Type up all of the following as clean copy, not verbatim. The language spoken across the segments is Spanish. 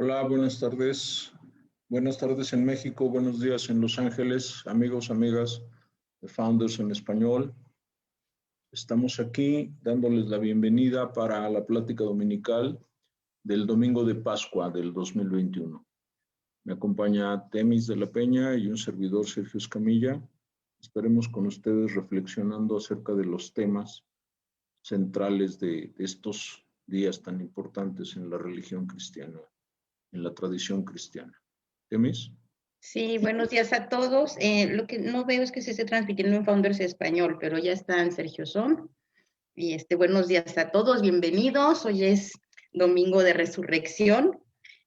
Hola, buenas tardes. Buenas tardes en México, buenos días en Los Ángeles, amigos, amigas de Founders en Español. Estamos aquí dándoles la bienvenida para la plática dominical del domingo de Pascua del 2021. Me acompaña Temis de la Peña y un servidor, Sergio Escamilla. Esperemos con ustedes reflexionando acerca de los temas centrales de estos días tan importantes en la religión cristiana, en la tradición cristiana. ¿Temis? Sí, buenos días a todos. Lo que no veo es que se esté transmitiendo en Founders Español, pero ya está en Sergio Son. Y buenos días a todos, bienvenidos. Hoy es Domingo de Resurrección,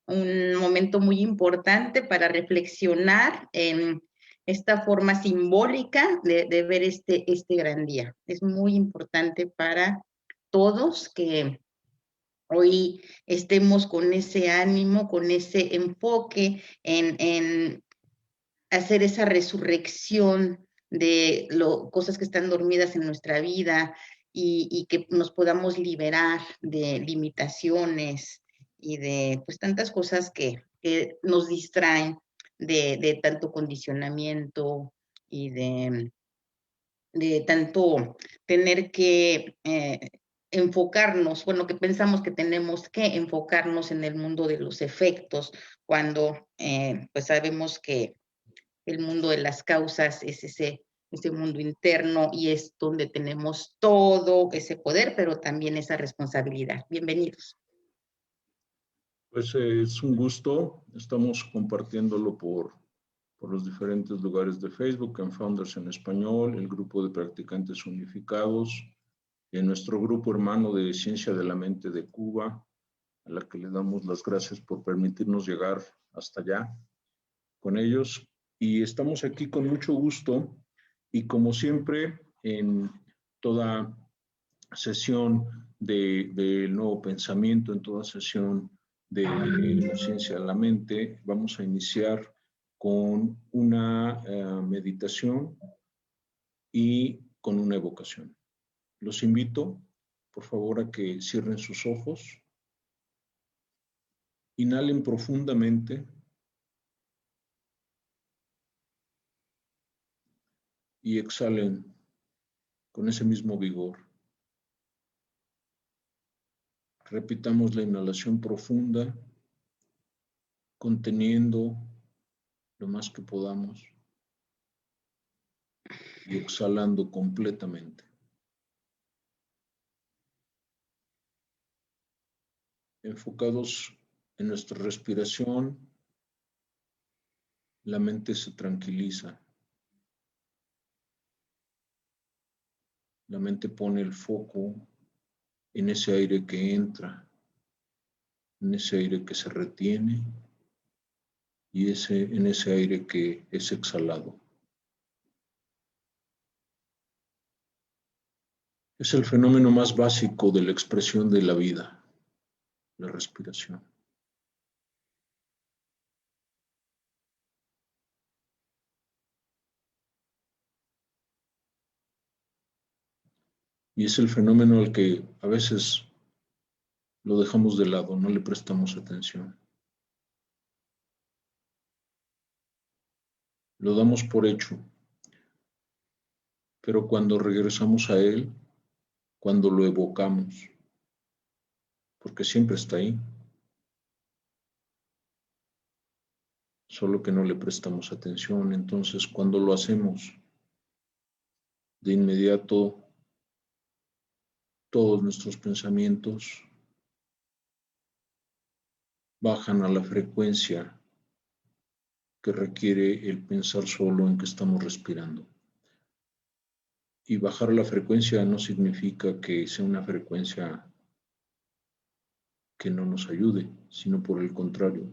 un momento muy importante para reflexionar en esta forma simbólica de ver este gran día. Es muy importante para todos que hoy estemos con ese ánimo, con ese enfoque en hacer esa resurrección de cosas que están dormidas en nuestra vida y que nos podamos liberar de limitaciones y de pues tantas cosas que nos distraen de tanto condicionamiento y de tanto tener que enfocarnos, bueno, que pensamos que tenemos que enfocarnos en el mundo de los efectos, cuando pues sabemos que el mundo de las causas es ese mundo interno y es donde tenemos todo ese poder, pero también esa responsabilidad. Bienvenidos. Pues es un gusto. Estamos compartiéndolo por los diferentes lugares de Facebook, en Founders en Español, el grupo de practicantes unificados, en nuestro grupo hermano de Ciencia de la Mente de Cuba, a la que le damos las gracias por permitirnos llegar hasta allá con ellos. Y estamos aquí con mucho gusto y como siempre en toda sesión de nuevo pensamiento, en toda sesión de la ciencia de la mente, vamos a iniciar con una meditación y con una evocación. Los invito, por favor, a que cierren sus ojos, inhalen profundamente y exhalen con ese mismo vigor. Repitamos la inhalación profunda, conteniendo lo más que podamos y exhalando completamente. Enfocados en nuestra respiración, la mente se tranquiliza. La mente pone el foco en ese aire que entra, en ese aire que se retiene y en ese aire que es exhalado. Es el fenómeno más básico de la expresión de la vida, la respiración. Y es el fenómeno al que a veces lo dejamos de lado, no le prestamos atención. Lo damos por hecho, pero cuando regresamos a él, cuando lo evocamos, porque siempre está ahí, solo que no le prestamos atención. Entonces, cuando lo hacemos, de inmediato, todos nuestros pensamientos bajan a la frecuencia que requiere el pensar solo en que estamos respirando. Y bajar la frecuencia no significa que sea una frecuencia que no nos ayude, sino por el contrario,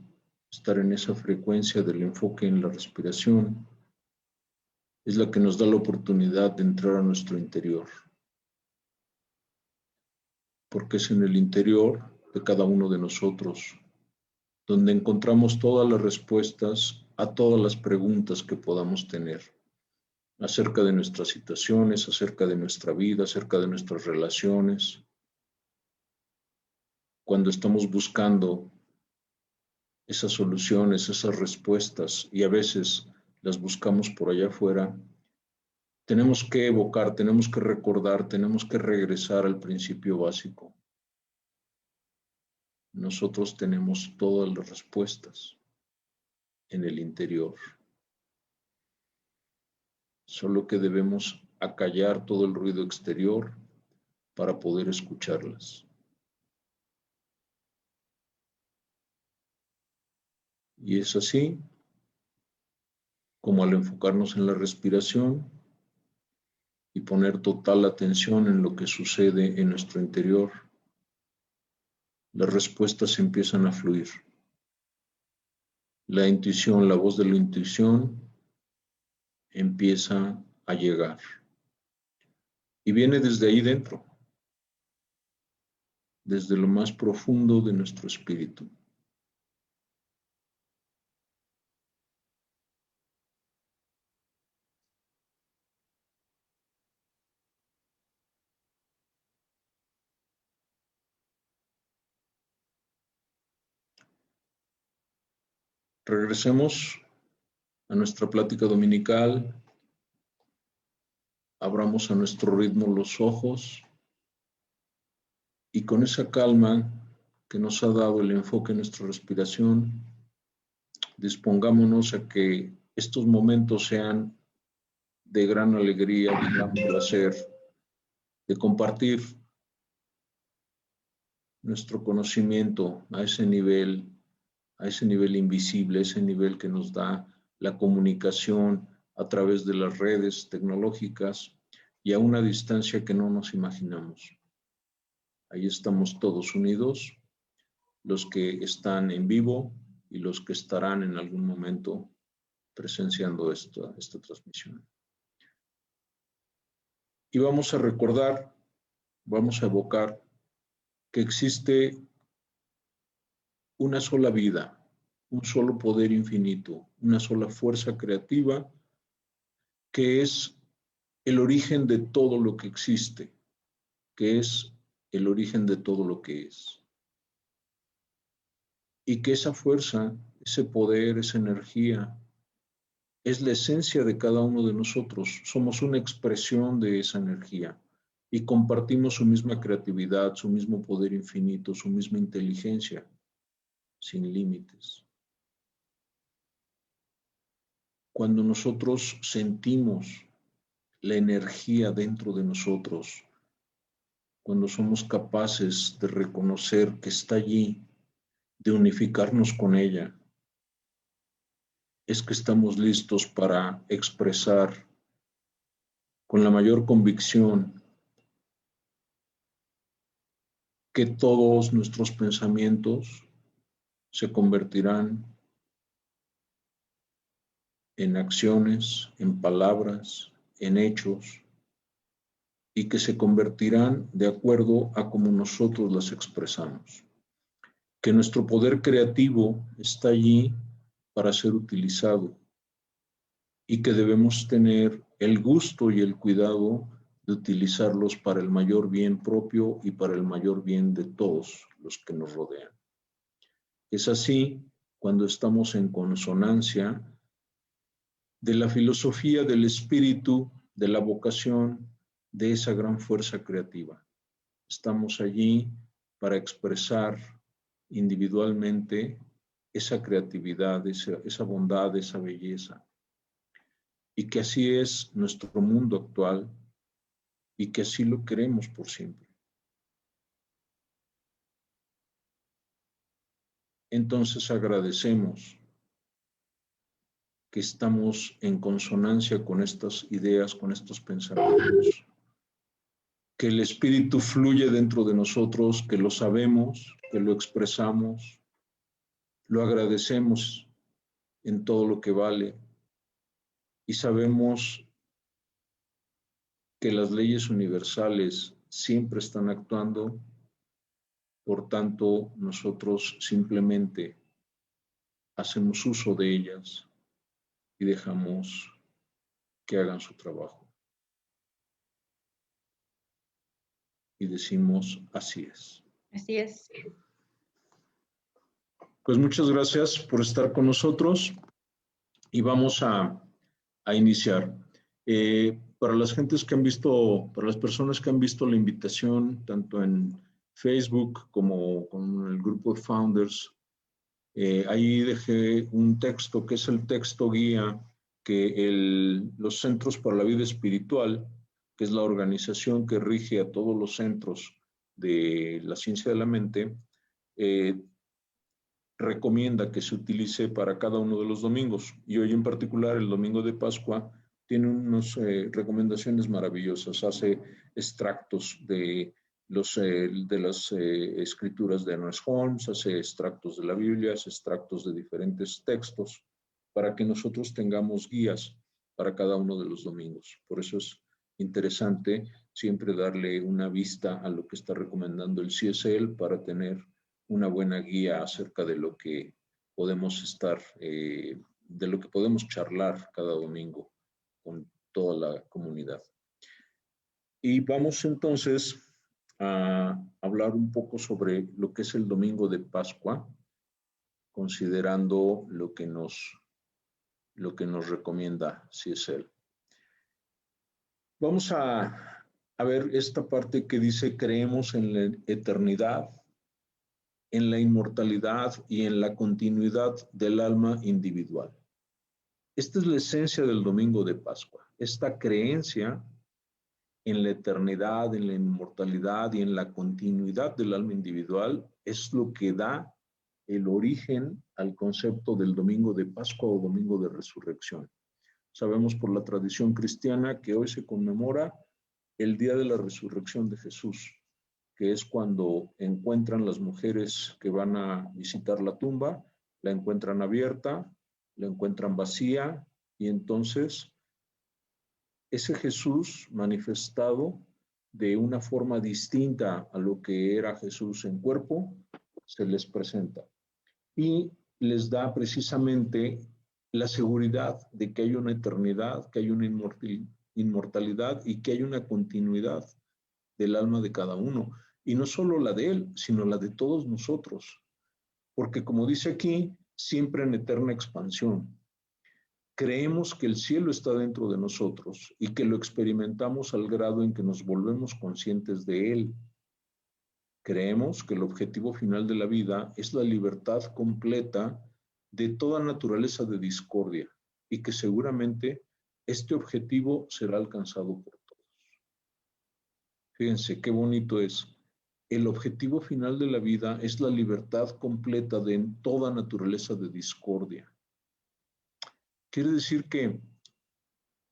estar en esa frecuencia del enfoque en la respiración es la que nos da la oportunidad de entrar a nuestro interior. Porque es en el interior de cada uno de nosotros donde encontramos todas las respuestas a todas las preguntas que podamos tener acerca de nuestras situaciones, acerca de nuestra vida, acerca de nuestras relaciones. Cuando estamos buscando esas soluciones, esas respuestas, y a veces las buscamos por allá afuera, tenemos que evocar, tenemos que recordar, tenemos que regresar al principio básico. Nosotros tenemos todas las respuestas en el interior. Solo que debemos acallar todo el ruido exterior para poder escucharlas. Y es así como al enfocarnos en la respiración y poner total atención en lo que sucede en nuestro interior, las respuestas empiezan a fluir. La intuición, la voz de la intuición empieza a llegar. Y viene desde ahí dentro, desde lo más profundo de nuestro espíritu. Regresemos a nuestra plática dominical. Abramos a nuestro ritmo los ojos y con esa calma que nos ha dado el enfoque en nuestra respiración, dispongámonos a que estos momentos sean de gran alegría, de gran placer, de compartir nuestro conocimiento a ese nivel invisible, a ese nivel que nos da la comunicación a través de las redes tecnológicas y a una distancia que no nos imaginamos. Ahí estamos todos unidos, los que están en vivo y los que estarán en algún momento presenciando esta transmisión. Y vamos a recordar, vamos a evocar que existe una sola vida, un solo poder infinito, una sola fuerza creativa que es el origen de todo lo que existe, que es el origen de todo lo que es. Y que esa fuerza, ese poder, esa energía, es la esencia de cada uno de nosotros. Somos una expresión de esa energía y compartimos su misma creatividad, su mismo poder infinito, su misma inteligencia, sin límites. Cuando nosotros sentimos la energía dentro de nosotros, cuando somos capaces de reconocer que está allí, de unificarnos con ella, es que estamos listos para expresar con la mayor convicción que todos nuestros pensamientos se convertirán en acciones, en palabras, en hechos, y que se convertirán de acuerdo a cómo nosotros las expresamos. Que nuestro poder creativo está allí para ser utilizado y que debemos tener el gusto y el cuidado de utilizarlos para el mayor bien propio y para el mayor bien de todos los que nos rodean. Es así cuando estamos en consonancia de la filosofía del espíritu, de la vocación, de esa gran fuerza creativa. Estamos allí para expresar individualmente esa creatividad, esa bondad, esa belleza. Y que así es nuestro mundo actual y que así lo queremos por siempre. Entonces agradecemos que estamos en consonancia con estas ideas, con estos pensamientos, que el espíritu fluye dentro de nosotros, que lo sabemos, que lo expresamos, lo agradecemos en todo lo que vale y sabemos que las leyes universales siempre están actuando, por tanto nosotros simplemente hacemos uso de ellas y dejamos que hagan su trabajo. Y decimos, así es. Así es. Pues muchas gracias por estar con nosotros y vamos a iniciar. Para las gentes que han visto, para las personas que han visto la invitación, tanto en Facebook como con el grupo de Founders, ahí dejé un texto que es el texto guía que los Centros para la Vida Espiritual, que es la organización que rige a todos los centros de la ciencia de la mente, recomienda que se utilice para cada uno de los domingos. Y hoy en particular, el domingo de Pascua, tiene unas recomendaciones maravillosas. Hace extractos de las escrituras de Ernest Holmes, hace extractos de la Biblia, hace extractos de diferentes textos para que nosotros tengamos guías para cada uno de los domingos. Por eso es interesante siempre darle una vista a lo que está recomendando el CSL para tener una buena guía acerca de lo que podemos de lo que podemos charlar cada domingo con toda la comunidad. Y vamos entonces a hablar un poco sobre lo que es el domingo de Pascua, considerando lo que nos recomienda CSL. Vamos a ver esta parte que dice: creemos en la eternidad, en la inmortalidad y en la continuidad del alma individual. Esta es la esencia del domingo de Pascua, esta creencia en la eternidad, en la inmortalidad y en la continuidad del alma individual es lo que da el origen al concepto del domingo de Pascua o domingo de resurrección. Sabemos por la tradición cristiana que hoy se conmemora el día de la resurrección de Jesús, que es cuando encuentran las mujeres que van a visitar la tumba, la encuentran abierta, la encuentran vacía, y entonces ese Jesús manifestado de una forma distinta a lo que era Jesús en cuerpo, se les presenta y les da precisamente la seguridad de que hay una eternidad, que hay una inmortalidad y que hay una continuidad del alma de cada uno. Y no solo la de él, sino la de todos nosotros. Porque como dice aquí, siempre en eterna expansión. Creemos que el cielo está dentro de nosotros y que lo experimentamos al grado en que nos volvemos conscientes de él. Creemos que el objetivo final de la vida es la libertad completa de toda naturaleza de discordia y que seguramente este objetivo será alcanzado por todos. Fíjense qué bonito es. El objetivo final de la vida es la libertad completa de toda naturaleza de discordia. Quiere decir que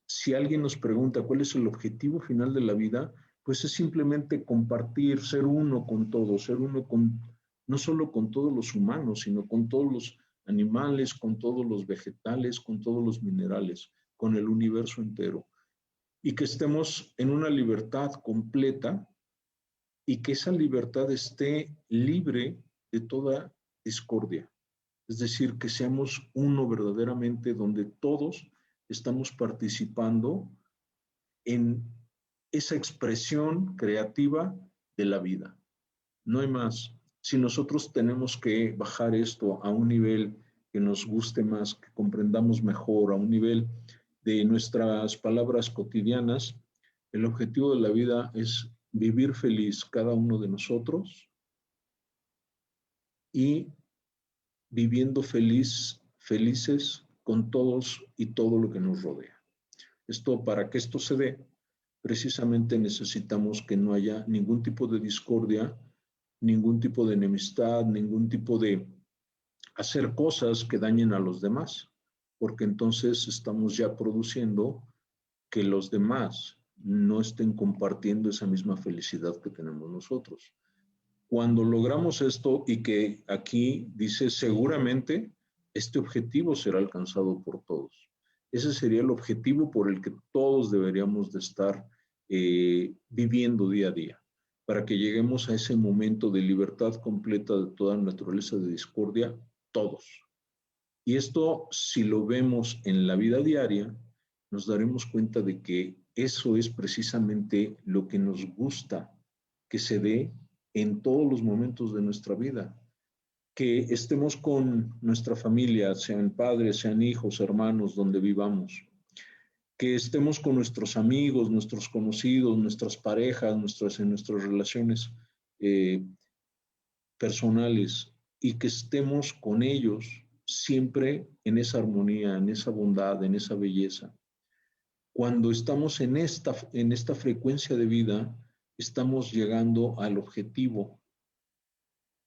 si alguien nos pregunta cuál es el objetivo final de la vida, pues es simplemente compartir, ser uno con todos, ser uno con, no solo con todos los humanos, sino con todos los animales, con todos los vegetales, con todos los minerales, con el universo entero. Y que estemos en una libertad completa y que esa libertad esté libre de toda discordia. Es decir, que seamos uno verdaderamente donde todos estamos participando en esa expresión creativa de la vida. No hay más. Si nosotros tenemos que bajar esto a un nivel que nos guste más, que comprendamos mejor, a un nivel de nuestras palabras cotidianas, el objetivo de la vida es vivir feliz cada uno de nosotros y viviendo felices con todos y todo lo que nos rodea. Para que esto se dé, precisamente necesitamos que no haya ningún tipo de discordia, ningún tipo de enemistad, ningún tipo de hacer cosas que dañen a los demás, porque entonces estamos ya produciendo que los demás no estén compartiendo esa misma felicidad que tenemos nosotros. Cuando logramos esto y que aquí dice seguramente, este objetivo será alcanzado por todos. Ese sería el objetivo por el que todos deberíamos de estar viviendo día a día, para que lleguemos a ese momento de libertad completa de toda naturaleza de discordia, todos. Y esto, si lo vemos en la vida diaria, nos daremos cuenta de que eso es precisamente lo que nos gusta que se dé en todos los momentos de nuestra vida. que estemos con nuestra familia, sean padres, sean hijos, hermanos, donde vivamos, que estemos con nuestros amigos, nuestros conocidos, nuestras parejas, en nuestras relaciones personales, y que estemos con ellos siempre en esa armonía, en esa bondad, en esa belleza. Cuando estamos en esta frecuencia de vida, estamos llegando al objetivo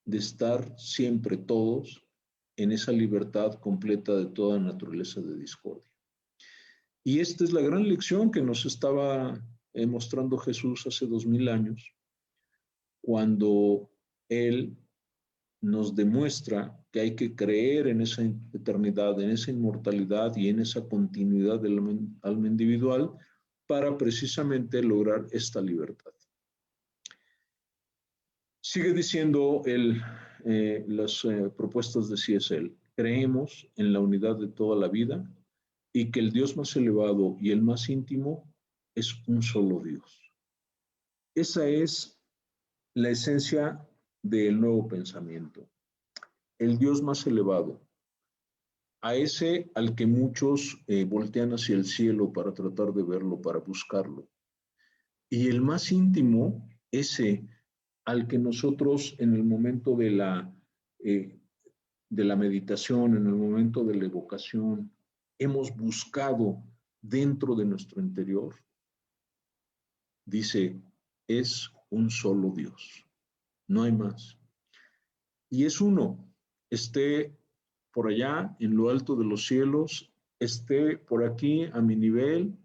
de estar siempre todos en esa libertad completa de toda naturaleza de discordia. Y esta es la gran lección que nos estaba mostrando Jesús hace 2000 años, cuando Él nos demuestra que hay que creer en esa eternidad, en esa inmortalidad y en esa continuidad del alma individual para precisamente lograr esta libertad. Sigue diciendo las propuestas de CSL. Creemos en la unidad de toda la vida y que el Dios más elevado y el más íntimo es un solo Dios. Esa es la esencia del nuevo pensamiento. El Dios más elevado, a ese al que muchos voltean hacia el cielo para tratar de verlo, para buscarlo. Y el más íntimo, ese al que nosotros en el momento de la meditación, en el momento de la evocación, hemos buscado dentro de nuestro interior, dice, es un solo Dios, no hay más. Y es uno, esté por allá en lo alto de los cielos, esté por aquí a mi nivel,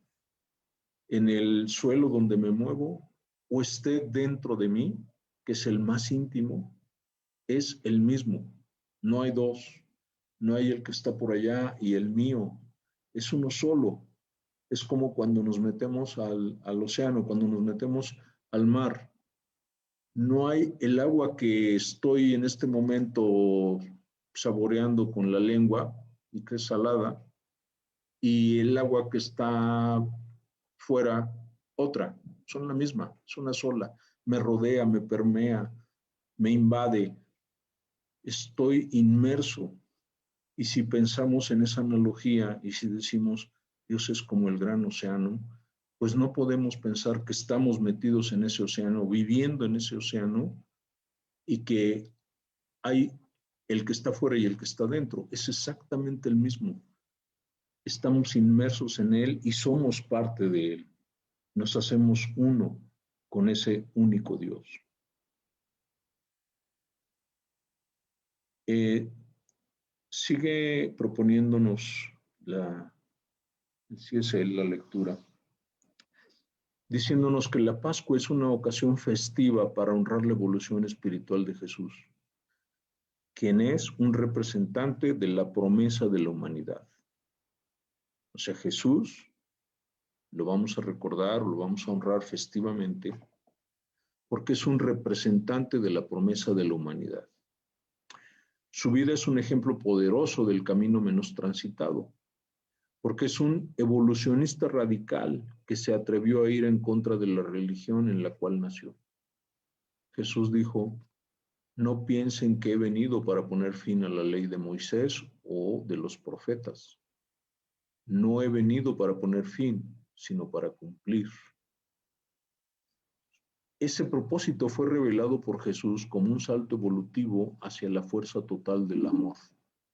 en el suelo donde me muevo, o esté dentro de mí, que es el más íntimo, es el mismo. No hay dos, no hay el que está por allá y el mío, es uno solo. Es como cuando nos metemos al océano, cuando nos metemos al mar. No hay el agua que estoy en este momento saboreando con la lengua y que es salada, y el agua que está fuera, otra. Son la misma, es una sola. Me rodea, me permea, me invade. Estoy inmerso. Y si pensamos en esa analogía y si decimos Dios es como el gran océano, pues no podemos pensar que estamos metidos en ese océano, viviendo en ese océano, y que hay el que está fuera y el que está dentro. Es exactamente el mismo. Estamos inmersos en él y somos parte de él. Nos hacemos uno con ese único Dios. Sigue proponiéndonos la lectura, diciéndonos que la Pascua es una ocasión festiva para honrar la evolución espiritual de Jesús, quien es un representante de la promesa de la humanidad. O sea, Jesús lo vamos a recordar, lo vamos a honrar festivamente, porque es un representante de la promesa de la humanidad. Su vida es un ejemplo poderoso del camino menos transitado, porque es un evolucionista radical que se atrevió a ir en contra de la religión en la cual nació. Jesús dijo, no piensen que he venido para poner fin a la ley de Moisés o de los profetas. No he venido para poner fin, sino para cumplir. Ese propósito fue revelado por Jesús como un salto evolutivo hacia la fuerza total del amor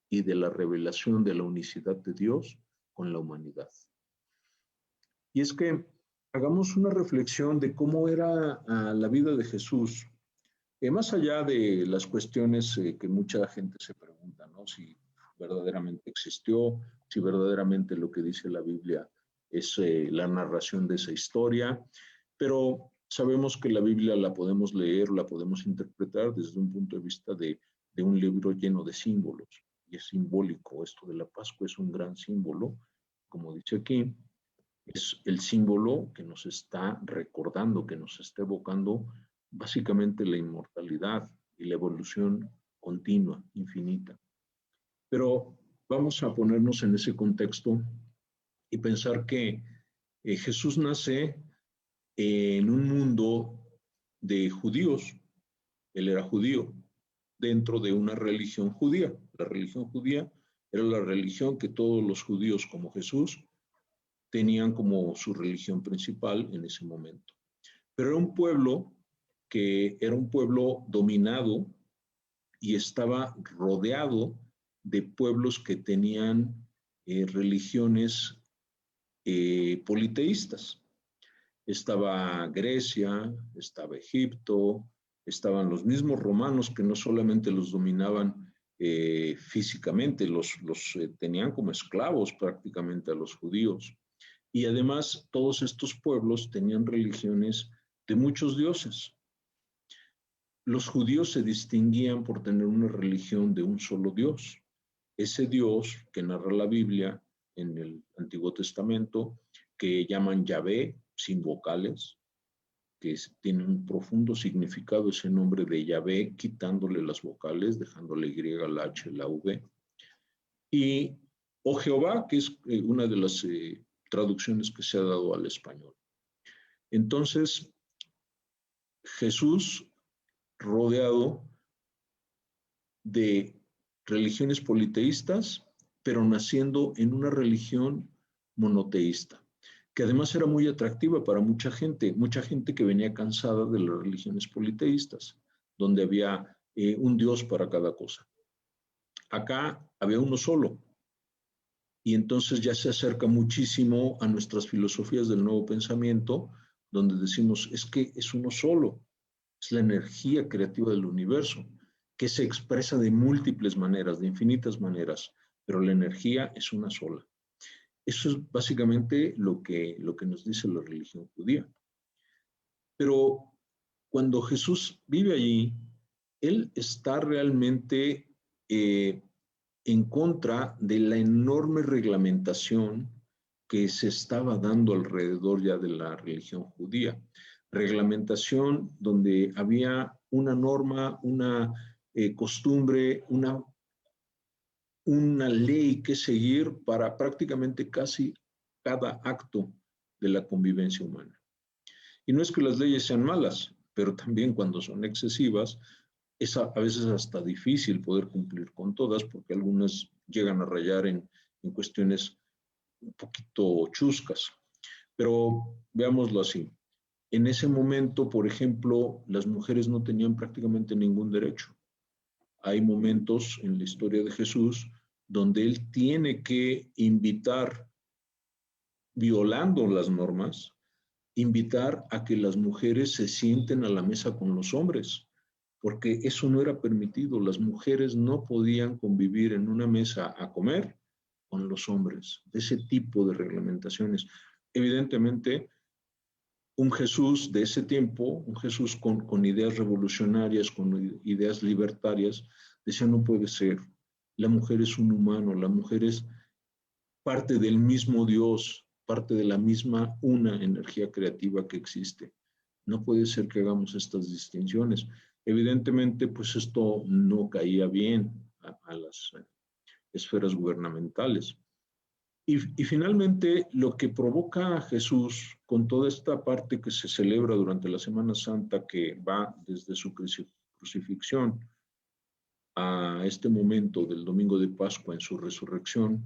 y de la revelación de la unicidad de Dios con la humanidad. Y es que hagamos una reflexión de cómo era la vida de Jesús, más allá de las cuestiones que mucha gente se pregunta, ¿no? Si verdaderamente existió, si verdaderamente lo que dice la Biblia es la narración de esa historia, pero sabemos que la Biblia la podemos leer, la podemos interpretar desde un punto de vista de un libro lleno de símbolos, y es simbólico. Esto de la Pascua es un gran símbolo, como dice aquí, es el símbolo que nos está recordando, que nos está evocando básicamente la inmortalidad y la evolución continua, infinita. Pero vamos a ponernos en ese contexto y pensar que Jesús nace en un mundo de judíos. Él era judío. dentro de una religión judía. La religión judía era la religión que todos los judíos, como Jesús, tenían como su religión principal en ese momento. Pero era un pueblo que era un pueblo dominado y estaba rodeado de pueblos que tenían religiones politeístas. Estaba Grecia, estaba Egipto, estaban los mismos romanos que no solamente los dominaban físicamente, los tenían como esclavos prácticamente a los judíos. Y además todos estos pueblos tenían religiones de muchos dioses. Los judíos se distinguían por tener una religión de un solo Dios. Ese Dios que narra la Biblia en el Antiguo Testamento, que llaman Yahvé, sin vocales, que tiene un profundo significado ese nombre de Yahvé, quitándole las vocales, dejándole Y, la H, la V. Y o Jehová, que es una de las traducciones que se ha dado al español. Entonces, Jesús, rodeado de religiones politeístas, pero naciendo en una religión monoteísta, que además era muy atractiva para mucha gente que venía cansada de las religiones politeístas, donde había un Dios para cada cosa. Acá había uno solo, y entonces ya se acerca muchísimo a nuestras filosofías del nuevo pensamiento, donde decimos, es que es uno solo, es la energía creativa del universo, que se expresa de múltiples maneras, de infinitas maneras, pero la energía es una sola. Eso es básicamente lo que nos dice la religión judía. Pero cuando Jesús vive allí, él está realmente en contra de la enorme reglamentación que se estaba dando alrededor ya de la religión judía. Reglamentación donde había una norma, una costumbre, una ley que seguir para prácticamente casi cada acto de la convivencia humana. Y no es que las leyes sean malas, pero también cuando son excesivas, es a veces hasta difícil poder cumplir con todas, porque algunas llegan a rayar en cuestiones un poquito chuscas. Pero veámoslo así. En ese momento, por ejemplo, las mujeres no tenían prácticamente ningún derecho. Hay momentos en la historia de Jesús donde él tiene que invitar, violando las normas, invitar a que las mujeres se sienten a la mesa con los hombres, porque eso no era permitido. Las mujeres no podían convivir en una mesa a comer con los hombres. Ese tipo de reglamentaciones. Evidentemente, un Jesús de ese tiempo, un Jesús con ideas revolucionarias, con ideas libertarias, decía, no puede ser. La mujer es un humano, la mujer es parte del mismo Dios, parte de la misma una energía creativa que existe. No puede ser que hagamos estas distinciones. Evidentemente, pues esto no caía bien a las esferas gubernamentales. Y finalmente, lo que provoca a Jesús con toda esta parte que se celebra durante la Semana Santa, que va desde su crucifixión a este momento del domingo de Pascua en su resurrección,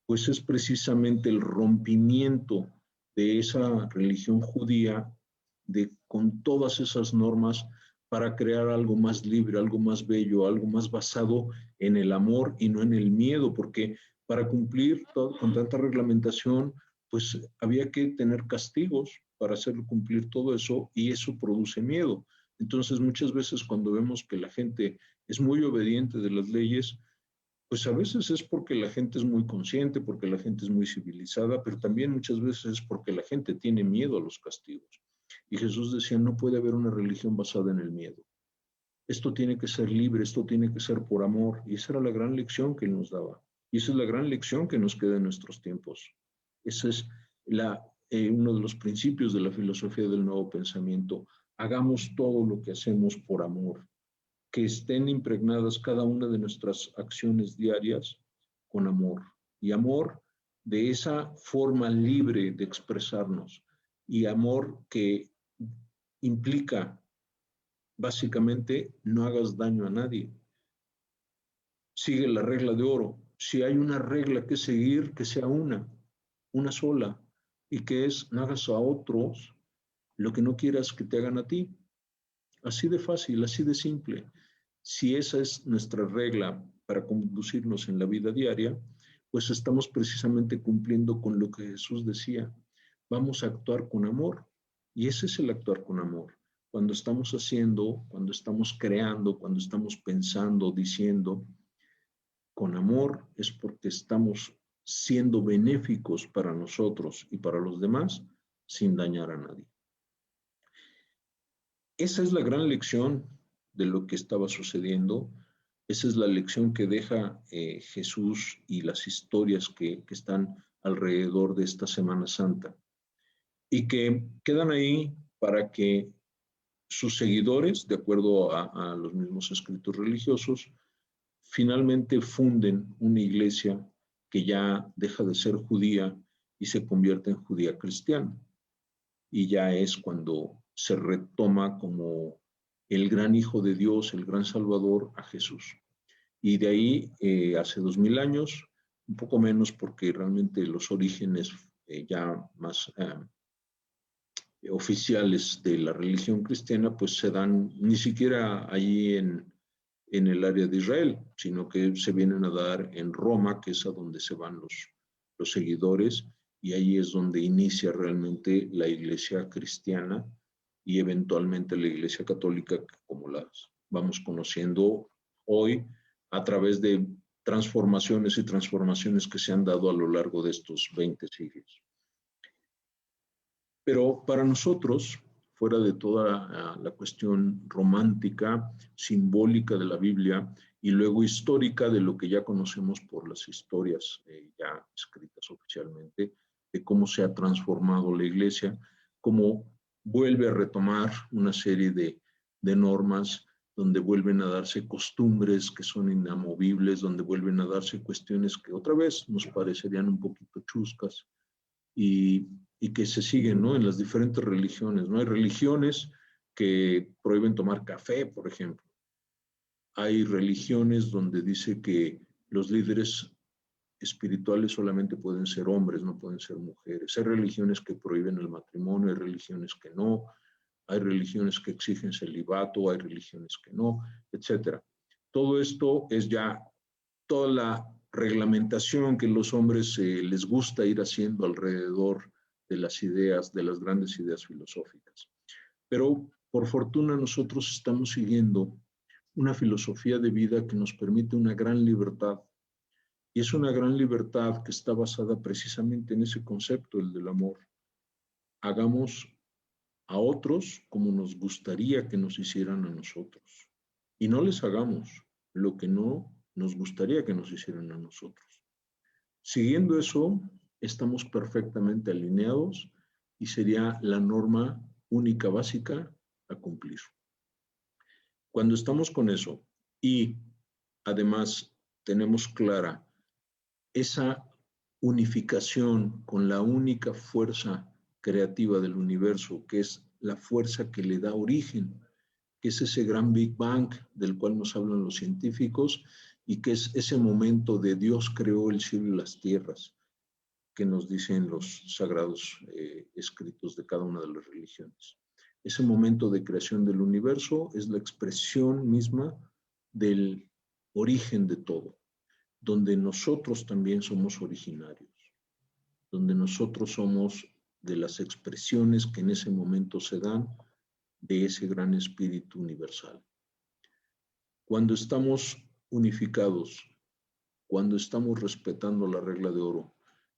pues es precisamente el rompimiento de esa religión judía con todas esas normas para crear algo más libre, algo más bello, algo más basado en el amor y no en el miedo, porque para cumplir con tanta reglamentación, pues había que tener castigos para hacer cumplir todo eso y eso produce miedo. Entonces, muchas veces cuando vemos que la gente es muy obediente de las leyes, pues a veces es porque la gente es muy consciente, porque la gente es muy civilizada, pero también muchas veces es porque la gente tiene miedo a los castigos. Y Jesús decía, no puede haber una religión basada en el miedo. Esto tiene que ser libre, esto tiene que ser por amor. Y esa era la gran lección que él nos daba. Y esa es la gran lección que nos queda en nuestros tiempos. Ese es uno de los principios de la filosofía del nuevo pensamiento. Hagamos todo lo que hacemos por amor. Que estén impregnadas cada una de nuestras acciones diarias con amor. Y amor de esa forma libre de expresarnos. Y amor que implica, básicamente, no hagas daño a nadie. sigue la regla de oro. Si hay una regla que seguir, que sea una sola, y que es no hagas a otros lo que no quieras que te hagan a ti. Así de fácil, así de simple. Si esa es nuestra regla para conducirnos en la vida diaria, pues estamos precisamente cumpliendo con lo que Jesús decía. Vamos a actuar con amor. Y ese es el actuar con amor. Cuando estamos haciendo, cuando estamos creando, cuando estamos pensando, diciendo, con amor es porque estamos siendo benéficos para nosotros y para los demás sin dañar a nadie. Esa es la gran lección de lo que estaba sucediendo. Esa es la lección que deja Jesús y las historias que están alrededor de esta Semana Santa y que quedan ahí para que sus seguidores, de acuerdo a los mismos escritos religiosos, finalmente funden una iglesia que ya deja de ser judía y se convierte en judía cristiana. Y ya es cuando se retoma como el gran Hijo de Dios, el gran Salvador, a Jesús. Y de ahí, hace 2000 años, un poco menos porque realmente los orígenes ya más oficiales de la religión cristiana, pues se dan ni siquiera allí en el área de Israel, sino que se vienen a dar en Roma, que es a donde se van los seguidores, y ahí es donde inicia realmente la iglesia cristiana y eventualmente la iglesia católica, como las vamos conociendo hoy, a través de transformaciones y transformaciones que se han dado a lo largo de estos 20 siglos. Pero para nosotros, fuera de toda la cuestión romántica, simbólica de la Biblia y luego histórica de lo que ya conocemos por las historias ya escritas oficialmente, de cómo se ha transformado la iglesia, cómo vuelve a retomar una serie de normas, donde vuelven a darse costumbres que son inamovibles, donde vuelven a darse cuestiones que otra vez nos parecerían un poquito chuscas y que se siguen, ¿no?, en las diferentes religiones, ¿no? Hay religiones que prohíben tomar café, por ejemplo. Hay religiones donde dice que los líderes espirituales solamente pueden ser hombres, no pueden ser mujeres. Hay religiones que prohíben el matrimonio, hay religiones que no, hay religiones que exigen celibato, hay religiones que no, etcétera. Todo esto es ya toda la reglamentación que los hombres les gusta ir haciendo alrededor de las ideas, de las grandes ideas filosóficas. Pero por fortuna nosotros estamos siguiendo una filosofía de vida que nos permite una gran libertad. Y es una gran libertad que está basada precisamente en ese concepto, el del amor. Hagamos a otros como nos gustaría que nos hicieran a nosotros. Y no les hagamos lo que no nos gustaría que nos hicieran a nosotros. Siguiendo eso, estamos perfectamente alineados y sería la norma única básica a cumplir. Cuando estamos con eso y además tenemos clara esa unificación con la única fuerza creativa del universo, que es la fuerza que le da origen, que es ese gran Big Bang del cual nos hablan los científicos y que es ese momento de Dios creó el cielo y las tierras, que nos dicen los sagrados escritos de cada una de las religiones. Ese momento de creación del universo es la expresión misma del origen de todo, donde nosotros también somos originarios, donde nosotros somos de las expresiones que en ese momento se dan de ese gran espíritu universal. Cuando estamos unificados, cuando estamos respetando la regla de oro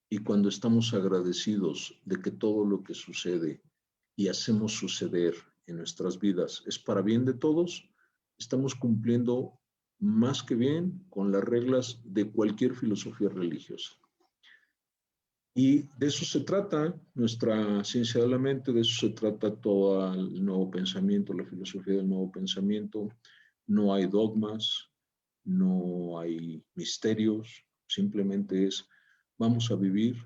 y cuando estamos agradecidos de que todo lo que sucede y hacemos suceder en nuestras vidas es para bien de todos, estamos cumpliendo más que bien con las reglas de cualquier filosofía religiosa. Y de eso se trata nuestra ciencia de la mente, de eso se trata todo el nuevo pensamiento, la filosofía del nuevo pensamiento. No hay dogmas, no hay misterios, simplemente es vamos a vivir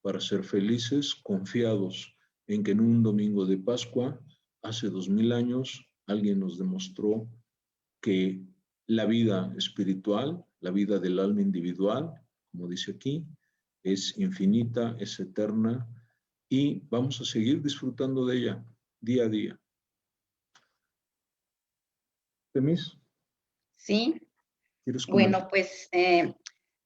para ser felices, confiados en que en un domingo de Pascua, hace 2000 años, alguien nos demostró que la vida espiritual, La vida del alma individual, como dice aquí, es infinita, es eterna y vamos a seguir disfrutando de ella día a día. ¿Temis? Sí, ¿Quieres bueno, comentar? pues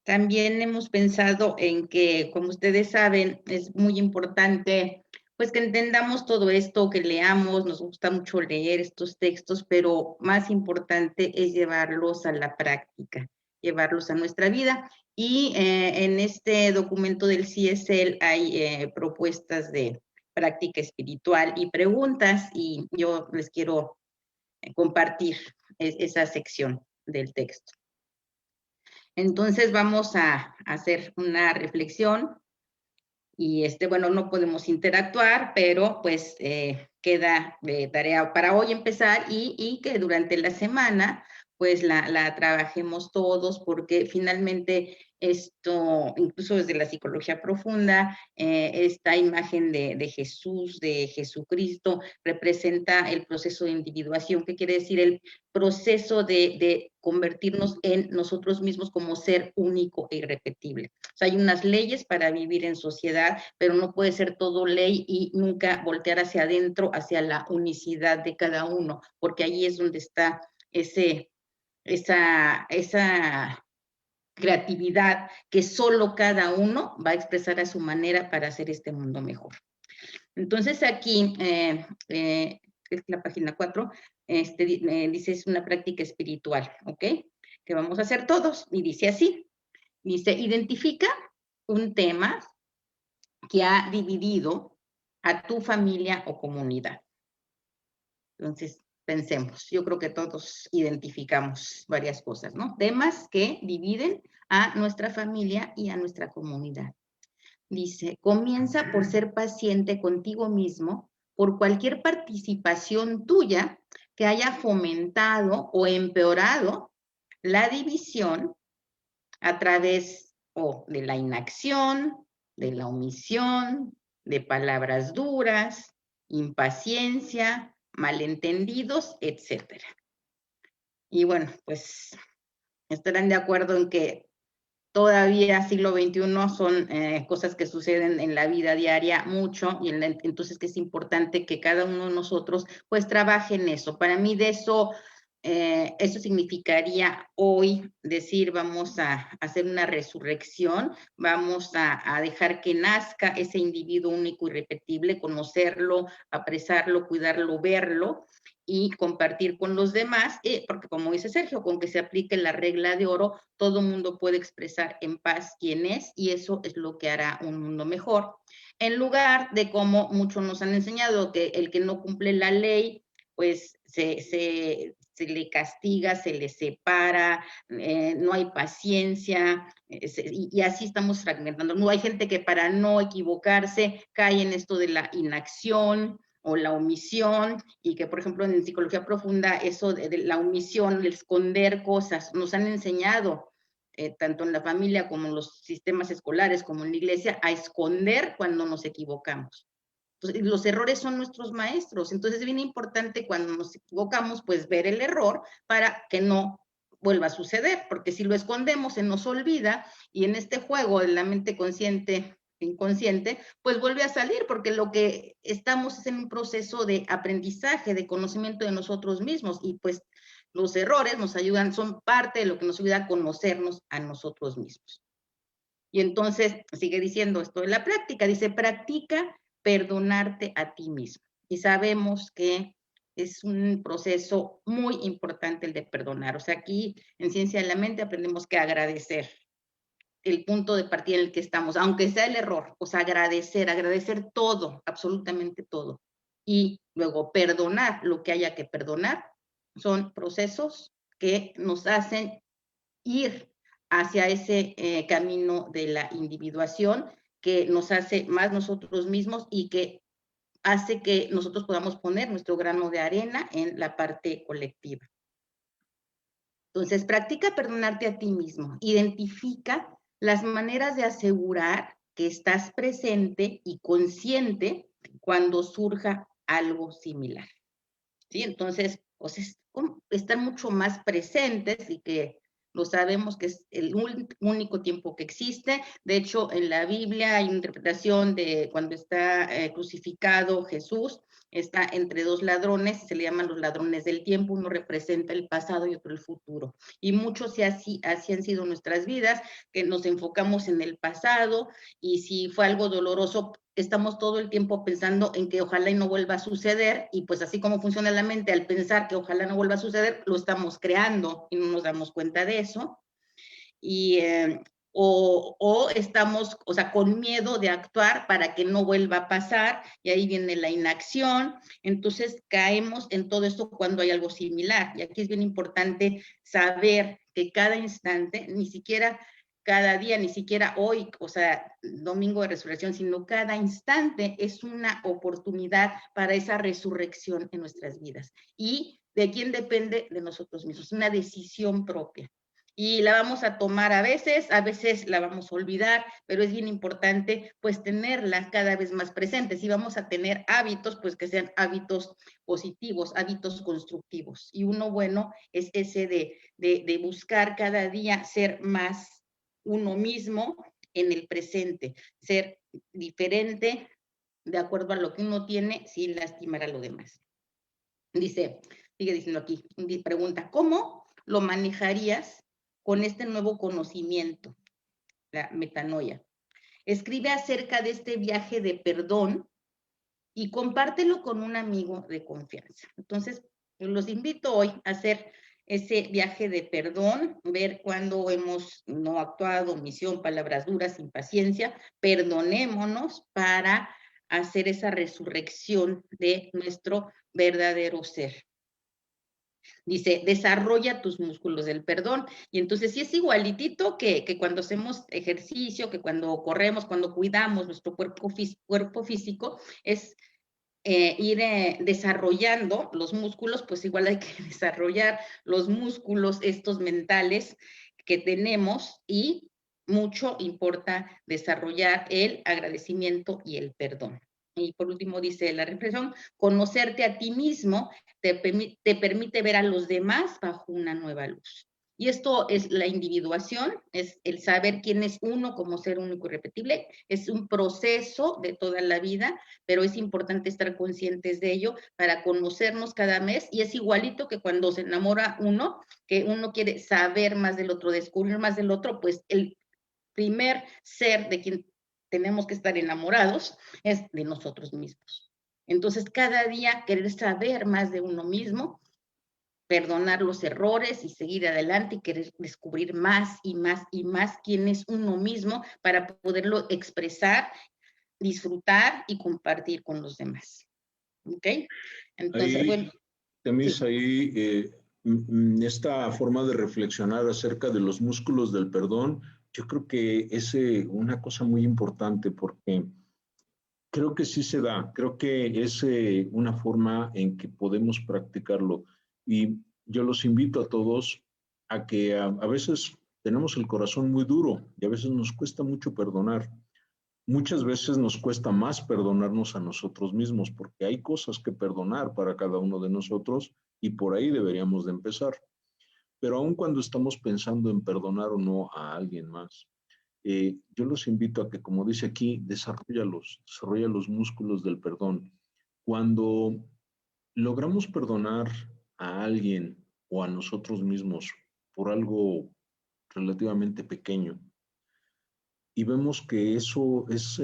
también hemos pensado en que, como ustedes saben, es muy importante pues que entendamos todo esto, que leamos, nos gusta mucho leer estos textos, pero más importante es llevarlos a la práctica, llevarlos a nuestra vida. Y en este documento del CIESEL hay propuestas de práctica espiritual y preguntas, y yo les quiero compartir esa sección del texto. Entonces vamos a hacer una reflexión y bueno, no podemos interactuar, pero pues queda de tarea para hoy empezar y que durante la semana pues la trabajemos todos, porque finalmente esto, incluso desde la psicología profunda, esta imagen de Jesús, de Jesucristo, representa el proceso de individuación. ¿Qué quiere decir? El proceso de convertirnos en nosotros mismos como ser único e irrepetible. O sea, hay unas leyes para vivir en sociedad, pero no puede ser todo ley y nunca voltear hacia adentro, hacia la unicidad de cada uno, porque ahí es donde está esa creatividad que solo cada uno va a expresar a su manera para hacer este mundo mejor. Entonces aquí, es la página 4, dice es una práctica espiritual, ¿ok? Que vamos a hacer todos, y dice así, dice, identifica un tema que ha dividido a tu familia o comunidad. Entonces, pensemos, yo creo que todos identificamos varias cosas, ¿no? Temas que dividen a nuestra familia y a nuestra comunidad. Dice, comienza por ser paciente contigo mismo por cualquier participación tuya que haya fomentado o empeorado la división a través de la inacción, de la omisión, de palabras duras, impaciencia, malentendidos, etcétera. Y bueno, pues estarán de acuerdo en que todavía siglo XXI son cosas que suceden en la vida diaria mucho, y entonces que es importante que cada uno de nosotros pues trabaje en eso. Para mí de eso significaría hoy decir vamos a hacer una resurrección, vamos a dejar que nazca ese individuo único y irrepetible, conocerlo, apresarlo, cuidarlo, verlo y compartir con los demás, porque como dice Sergio, con que se aplique la regla de oro, todo mundo puede expresar en paz quién es, y eso es lo que hará un mundo mejor. En lugar de como muchos nos han enseñado, que el que no cumple la ley, pues se le castiga, se le separa, no hay paciencia, y así estamos fragmentando. No, hay gente que para no equivocarse cae en esto de la inacción o la omisión, y que, por ejemplo, en psicología profunda, eso de la omisión, el esconder cosas, nos han enseñado, tanto en la familia como en los sistemas escolares, como en la iglesia, a esconder cuando nos equivocamos. Entonces, los errores son nuestros maestros, entonces es bien importante cuando nos equivocamos, pues ver el error para que no vuelva a suceder, porque si lo escondemos se nos olvida, y en este juego de la mente consciente inconsciente, pues vuelve a salir, porque lo que estamos es en un proceso de aprendizaje, de conocimiento de nosotros mismos, y pues los errores nos ayudan, son parte de lo que nos ayuda a conocernos a nosotros mismos. Y entonces sigue diciendo esto de la práctica, dice, practica perdonarte a ti mismo. Y sabemos que es un proceso muy importante el de perdonar. O sea, aquí en Ciencia de la Mente aprendemos que agradecer el punto de partida en el que estamos, aunque sea el error, o sea, agradecer todo, absolutamente todo. Y luego perdonar lo que haya que perdonar, son procesos que nos hacen ir hacia ese camino de la individuación, que nos hace más nosotros mismos y que hace que nosotros podamos poner nuestro grano de arena en la parte colectiva. Entonces, practica perdonarte a ti mismo. Identifica las maneras de asegurar que estás presente y consciente cuando surja algo similar. ¿Sí? Entonces, pues estar mucho más presentes y que lo sabemos que es el único tiempo que existe. De hecho, en la Biblia hay una interpretación de cuando está crucificado Jesús, está entre dos ladrones, se le llaman los ladrones del tiempo, uno representa el pasado y otro el futuro. Y muchos así han sido nuestras vidas, que nos enfocamos en el pasado, y si fue algo doloroso, estamos todo el tiempo pensando en que ojalá y no vuelva a suceder, y pues así como funciona la mente, al pensar que ojalá no vuelva a suceder, lo estamos creando y no nos damos cuenta de eso. Y o estamos, o sea, con miedo de actuar para que no vuelva a pasar, y ahí viene la inacción. Entonces caemos en todo esto cuando hay algo similar, y aquí es bien importante saber que cada instante, ni siquiera cada día, ni siquiera hoy, o sea, domingo de resurrección, sino cada instante es una oportunidad para esa resurrección en nuestras vidas. ¿Y de quién depende? De nosotros mismos, una decisión propia. Y la vamos a tomar a veces la vamos a olvidar, pero es bien importante pues tenerla cada vez más presente. Si vamos a tener hábitos, pues que sean hábitos positivos, hábitos constructivos. Y uno bueno es ese de buscar cada día ser más uno mismo en el presente, ser diferente de acuerdo a lo que uno tiene sin lastimar a lo demás. Dice, sigue diciendo aquí, pregunta, ¿cómo lo manejarías con este nuevo conocimiento, la metanoia? Escribe acerca de este viaje de perdón y compártelo con un amigo de confianza. Entonces, pues los invito hoy a hacer ese viaje de perdón, ver cuándo hemos no actuado, omisión, palabras duras, impaciencia, perdonémonos para hacer esa resurrección de nuestro verdadero ser. Dice, desarrolla tus músculos del perdón. Y entonces sí es igualitito que cuando hacemos ejercicio, que cuando corremos, cuando cuidamos nuestro cuerpo físico, es ir desarrollando los músculos, pues igual hay que desarrollar los músculos estos mentales que tenemos, y mucho importa desarrollar el agradecimiento y el perdón. Y por último dice la reflexión, conocerte a ti mismo te permite ver a los demás bajo una nueva luz. Y esto es la individuación, es el saber quién es uno como ser único y irrepetible, es un proceso de toda la vida, pero es importante estar conscientes de ello para conocernos cada mes, y es igualito que cuando se enamora uno, que uno quiere saber más del otro, descubrir más del otro, pues el primer ser de quien tenemos que estar enamorados es de nosotros mismos. Entonces, cada día querer saber más de uno mismo, perdonar los errores y seguir adelante y querer descubrir más y más y más quién es uno mismo para poderlo expresar, disfrutar y compartir con los demás. ¿Ok? Entonces, Ahí, bueno, Temis, sí. ahí esta forma de reflexionar acerca de los músculos del perdón, yo creo que es una cosa muy importante porque creo que sí se da, creo que es una forma en que podemos practicarlo. Y yo los invito a todos a que a veces tenemos el corazón muy duro y a veces nos cuesta mucho perdonar. Muchas veces nos cuesta más perdonarnos a nosotros mismos porque hay cosas que perdonar para cada uno de nosotros y por ahí deberíamos de empezar. Pero aun cuando estamos pensando en perdonar o no a alguien más, yo los invito a que, como dice aquí, desarrolla los músculos del perdón. Cuando logramos perdonar a alguien o a nosotros mismos por algo relativamente pequeño, y vemos que eso es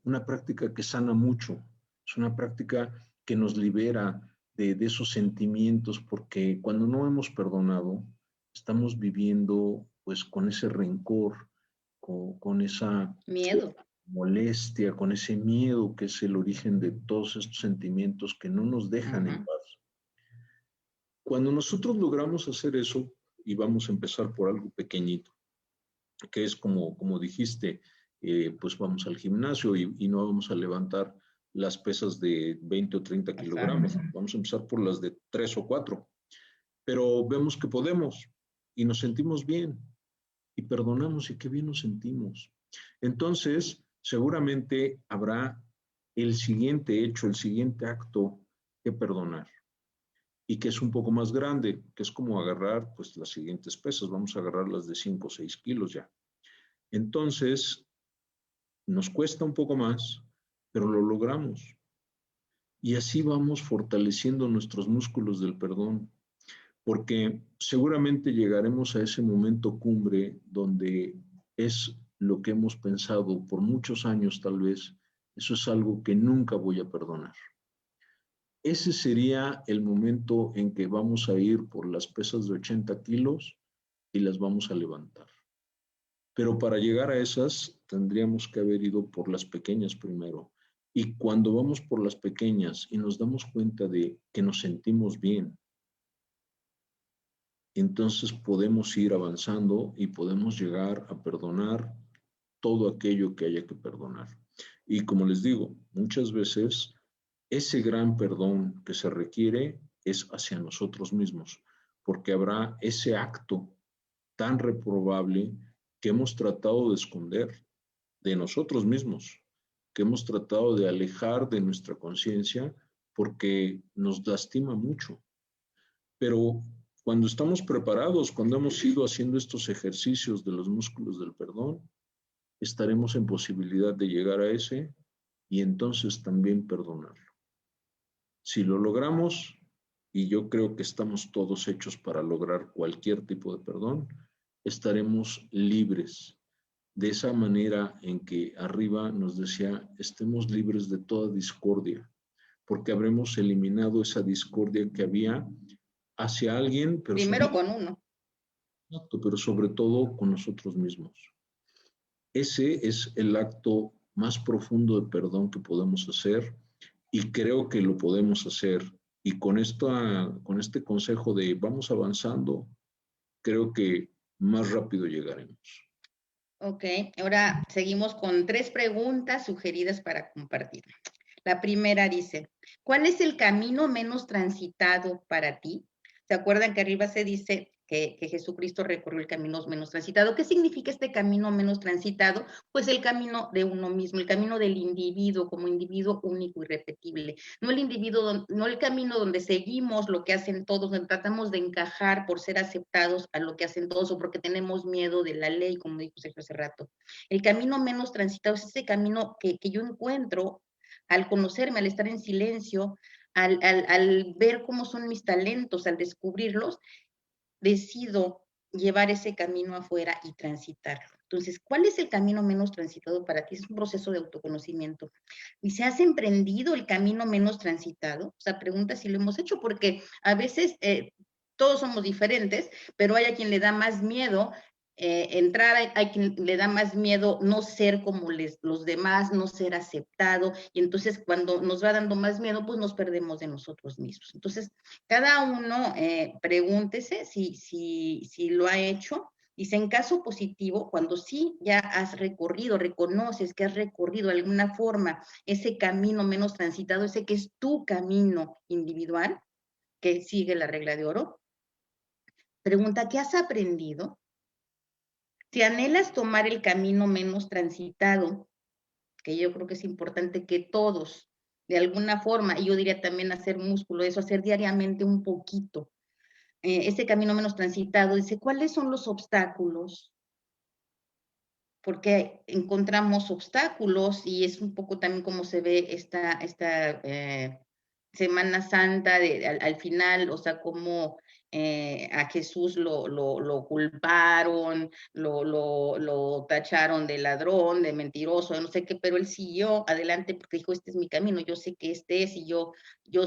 una práctica que sana mucho, es una práctica que nos libera de esos sentimientos, porque cuando no hemos perdonado, estamos viviendo pues con ese rencor, con esa Miedo. molestia, con ese miedo que es el origen de todos estos sentimientos que no nos dejan en paz. Cuando nosotros logramos hacer eso, y vamos a empezar por algo pequeñito, que es como dijiste, pues vamos al gimnasio y no vamos a levantar las pesas de 20 o 30 kilogramos. Exacto. Vamos a empezar por las de 3 o 4. Pero vemos que podemos y nos sentimos bien y perdonamos y qué bien nos sentimos. Entonces, seguramente habrá el siguiente hecho, el siguiente acto que perdonar. y que es un poco más grande, que es como agarrar pues las siguientes pesas, vamos a agarrar las de 5 o 6 kilos ya. Entonces, nos cuesta un poco más, pero lo logramos. Y así vamos fortaleciendo nuestros músculos del perdón, porque seguramente llegaremos a ese momento cumbre donde es lo que hemos pensado por muchos años tal vez, eso es algo que nunca voy a perdonar. Ese sería el momento en que vamos a ir por las pesas de 80 kilos y las vamos a levantar. Pero para llegar a esas tendríamos que haber ido por las pequeñas primero. Y cuando vamos por las pequeñas y nos damos cuenta de que nos sentimos bien, entonces podemos ir avanzando y podemos llegar a perdonar todo aquello que haya que perdonar. Y como les digo, muchas veces ese gran perdón que se requiere es hacia nosotros mismos, porque habrá ese acto tan reprobable que hemos tratado de esconder de nosotros mismos, que hemos tratado de alejar de nuestra conciencia porque nos lastima mucho. Pero cuando estamos preparados, cuando hemos ido haciendo estos ejercicios de los músculos del perdón, estaremos en posibilidad de llegar a ese y entonces también perdonarlo. Si lo logramos, y yo creo que estamos todos hechos para lograr cualquier tipo de perdón, estaremos libres. De esa manera en que arriba nos decía, estemos libres de toda discordia, porque habremos eliminado esa discordia que había hacia alguien, Primero con uno. pero sobre todo con nosotros mismos. Ese es el acto más profundo de perdón que podemos hacer y creo que lo podemos hacer. Y con este consejo de vamos avanzando, creo que más rápido llegaremos. Ok, ahora seguimos con 3 preguntas sugeridas para compartir. La primera dice, ¿cuál es el camino menos transitado para ti? ¿Se acuerdan que arriba se dice que Jesucristo recorrió el camino menos transitado? ¿Qué significa este camino menos transitado? Pues el camino de uno mismo, el camino del individuo como individuo único y repetible. No el individuo, no el camino donde seguimos lo que hacen todos, donde tratamos de encajar por ser aceptados a lo que hacen todos o porque tenemos miedo de la ley, como dijo Sergio hace rato. El camino menos transitado es ese camino que yo encuentro al conocerme, al estar en silencio, al ver cómo son mis talentos, al descubrirlos, decido llevar ese camino afuera y transitarlo. Entonces, ¿cuál es el camino menos transitado para ti? Es un proceso de autoconocimiento. ¿Y se has emprendido el camino menos transitado? O sea, pregunta si lo hemos hecho, porque a veces todos somos diferentes, pero hay a quien le da más miedo entrar, hay quien le da más miedo no ser como los demás, no ser aceptado, y entonces cuando nos va dando más miedo, pues nos perdemos de nosotros mismos. Entonces, cada uno pregúntese si lo ha hecho. Dice, en caso positivo, cuando sí ya has recorrido, reconoces que has recorrido de alguna forma ese camino menos transitado, ese que es tu camino individual, que sigue la regla de oro, pregunta, ¿qué has aprendido? Si anhelas tomar el camino menos transitado, que yo creo que es importante que todos, de alguna forma, y yo diría también hacer músculo, eso, hacer diariamente un poquito, ese camino menos transitado, dice, ¿cuáles son los obstáculos? Porque encontramos obstáculos y es un poco también como se ve esta Semana Santa al final, o sea, como a Jesús lo culparon, lo tacharon de ladrón, de mentiroso, de no sé qué, pero él siguió adelante porque dijo, este es mi camino, yo sé que este es y yo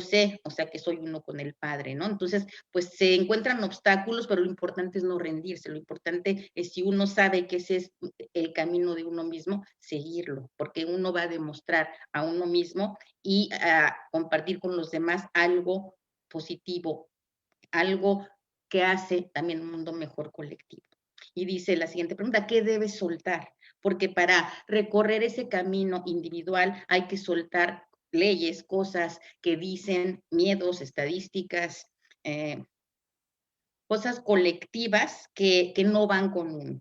sé, o sea, que soy uno con el Padre, ¿no? Entonces, pues se encuentran obstáculos, pero lo importante es no rendirse, lo importante es si uno sabe que ese es el camino de uno mismo, seguirlo, porque uno va a demostrar a uno mismo y a compartir con los demás algo positivo, algo que hace también un mundo mejor colectivo. Y dice la siguiente pregunta, ¿qué debes soltar? Porque para recorrer ese camino individual hay que soltar leyes, cosas que dicen, miedos, estadísticas, cosas colectivas que no van con uno.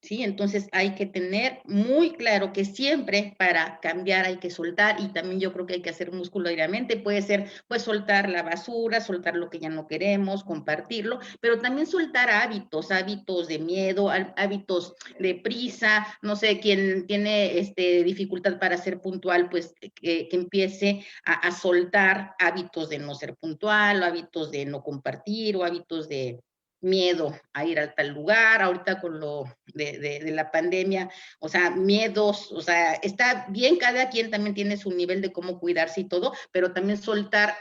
¿sí? Entonces hay que tener muy claro que siempre para cambiar hay que soltar, y también yo creo que hay que hacer músculo diariamente. Puede ser pues soltar la basura, soltar lo que ya no queremos, compartirlo, pero también soltar hábitos, hábitos de miedo, hábitos de prisa. No sé, quien tiene dificultad para ser puntual, pues que empiece a soltar hábitos de no ser puntual, o hábitos de no compartir, o hábitos de miedo a ir a tal lugar. Ahorita con lo de la pandemia, o sea, miedos, o sea, está bien, cada quien también tiene su nivel de cómo cuidarse y todo, pero también soltar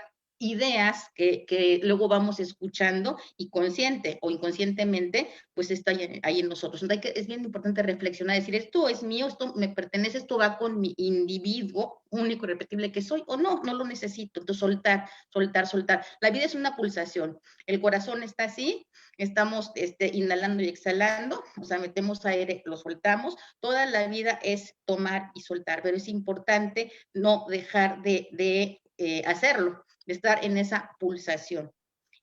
ideas que luego vamos escuchando, y consciente o inconscientemente, pues está ahí en nosotros. Entonces es bien importante reflexionar, decir, esto es mío, esto me pertenece, esto va con mi individuo único, irrepetible que soy, o no, no lo necesito. Entonces soltar, soltar, soltar. La vida es una pulsación, el corazón está así, estamos inhalando y exhalando, o sea, metemos aire, lo soltamos. Toda la vida es tomar y soltar, pero es importante no dejar de hacerlo, de estar en esa pulsación.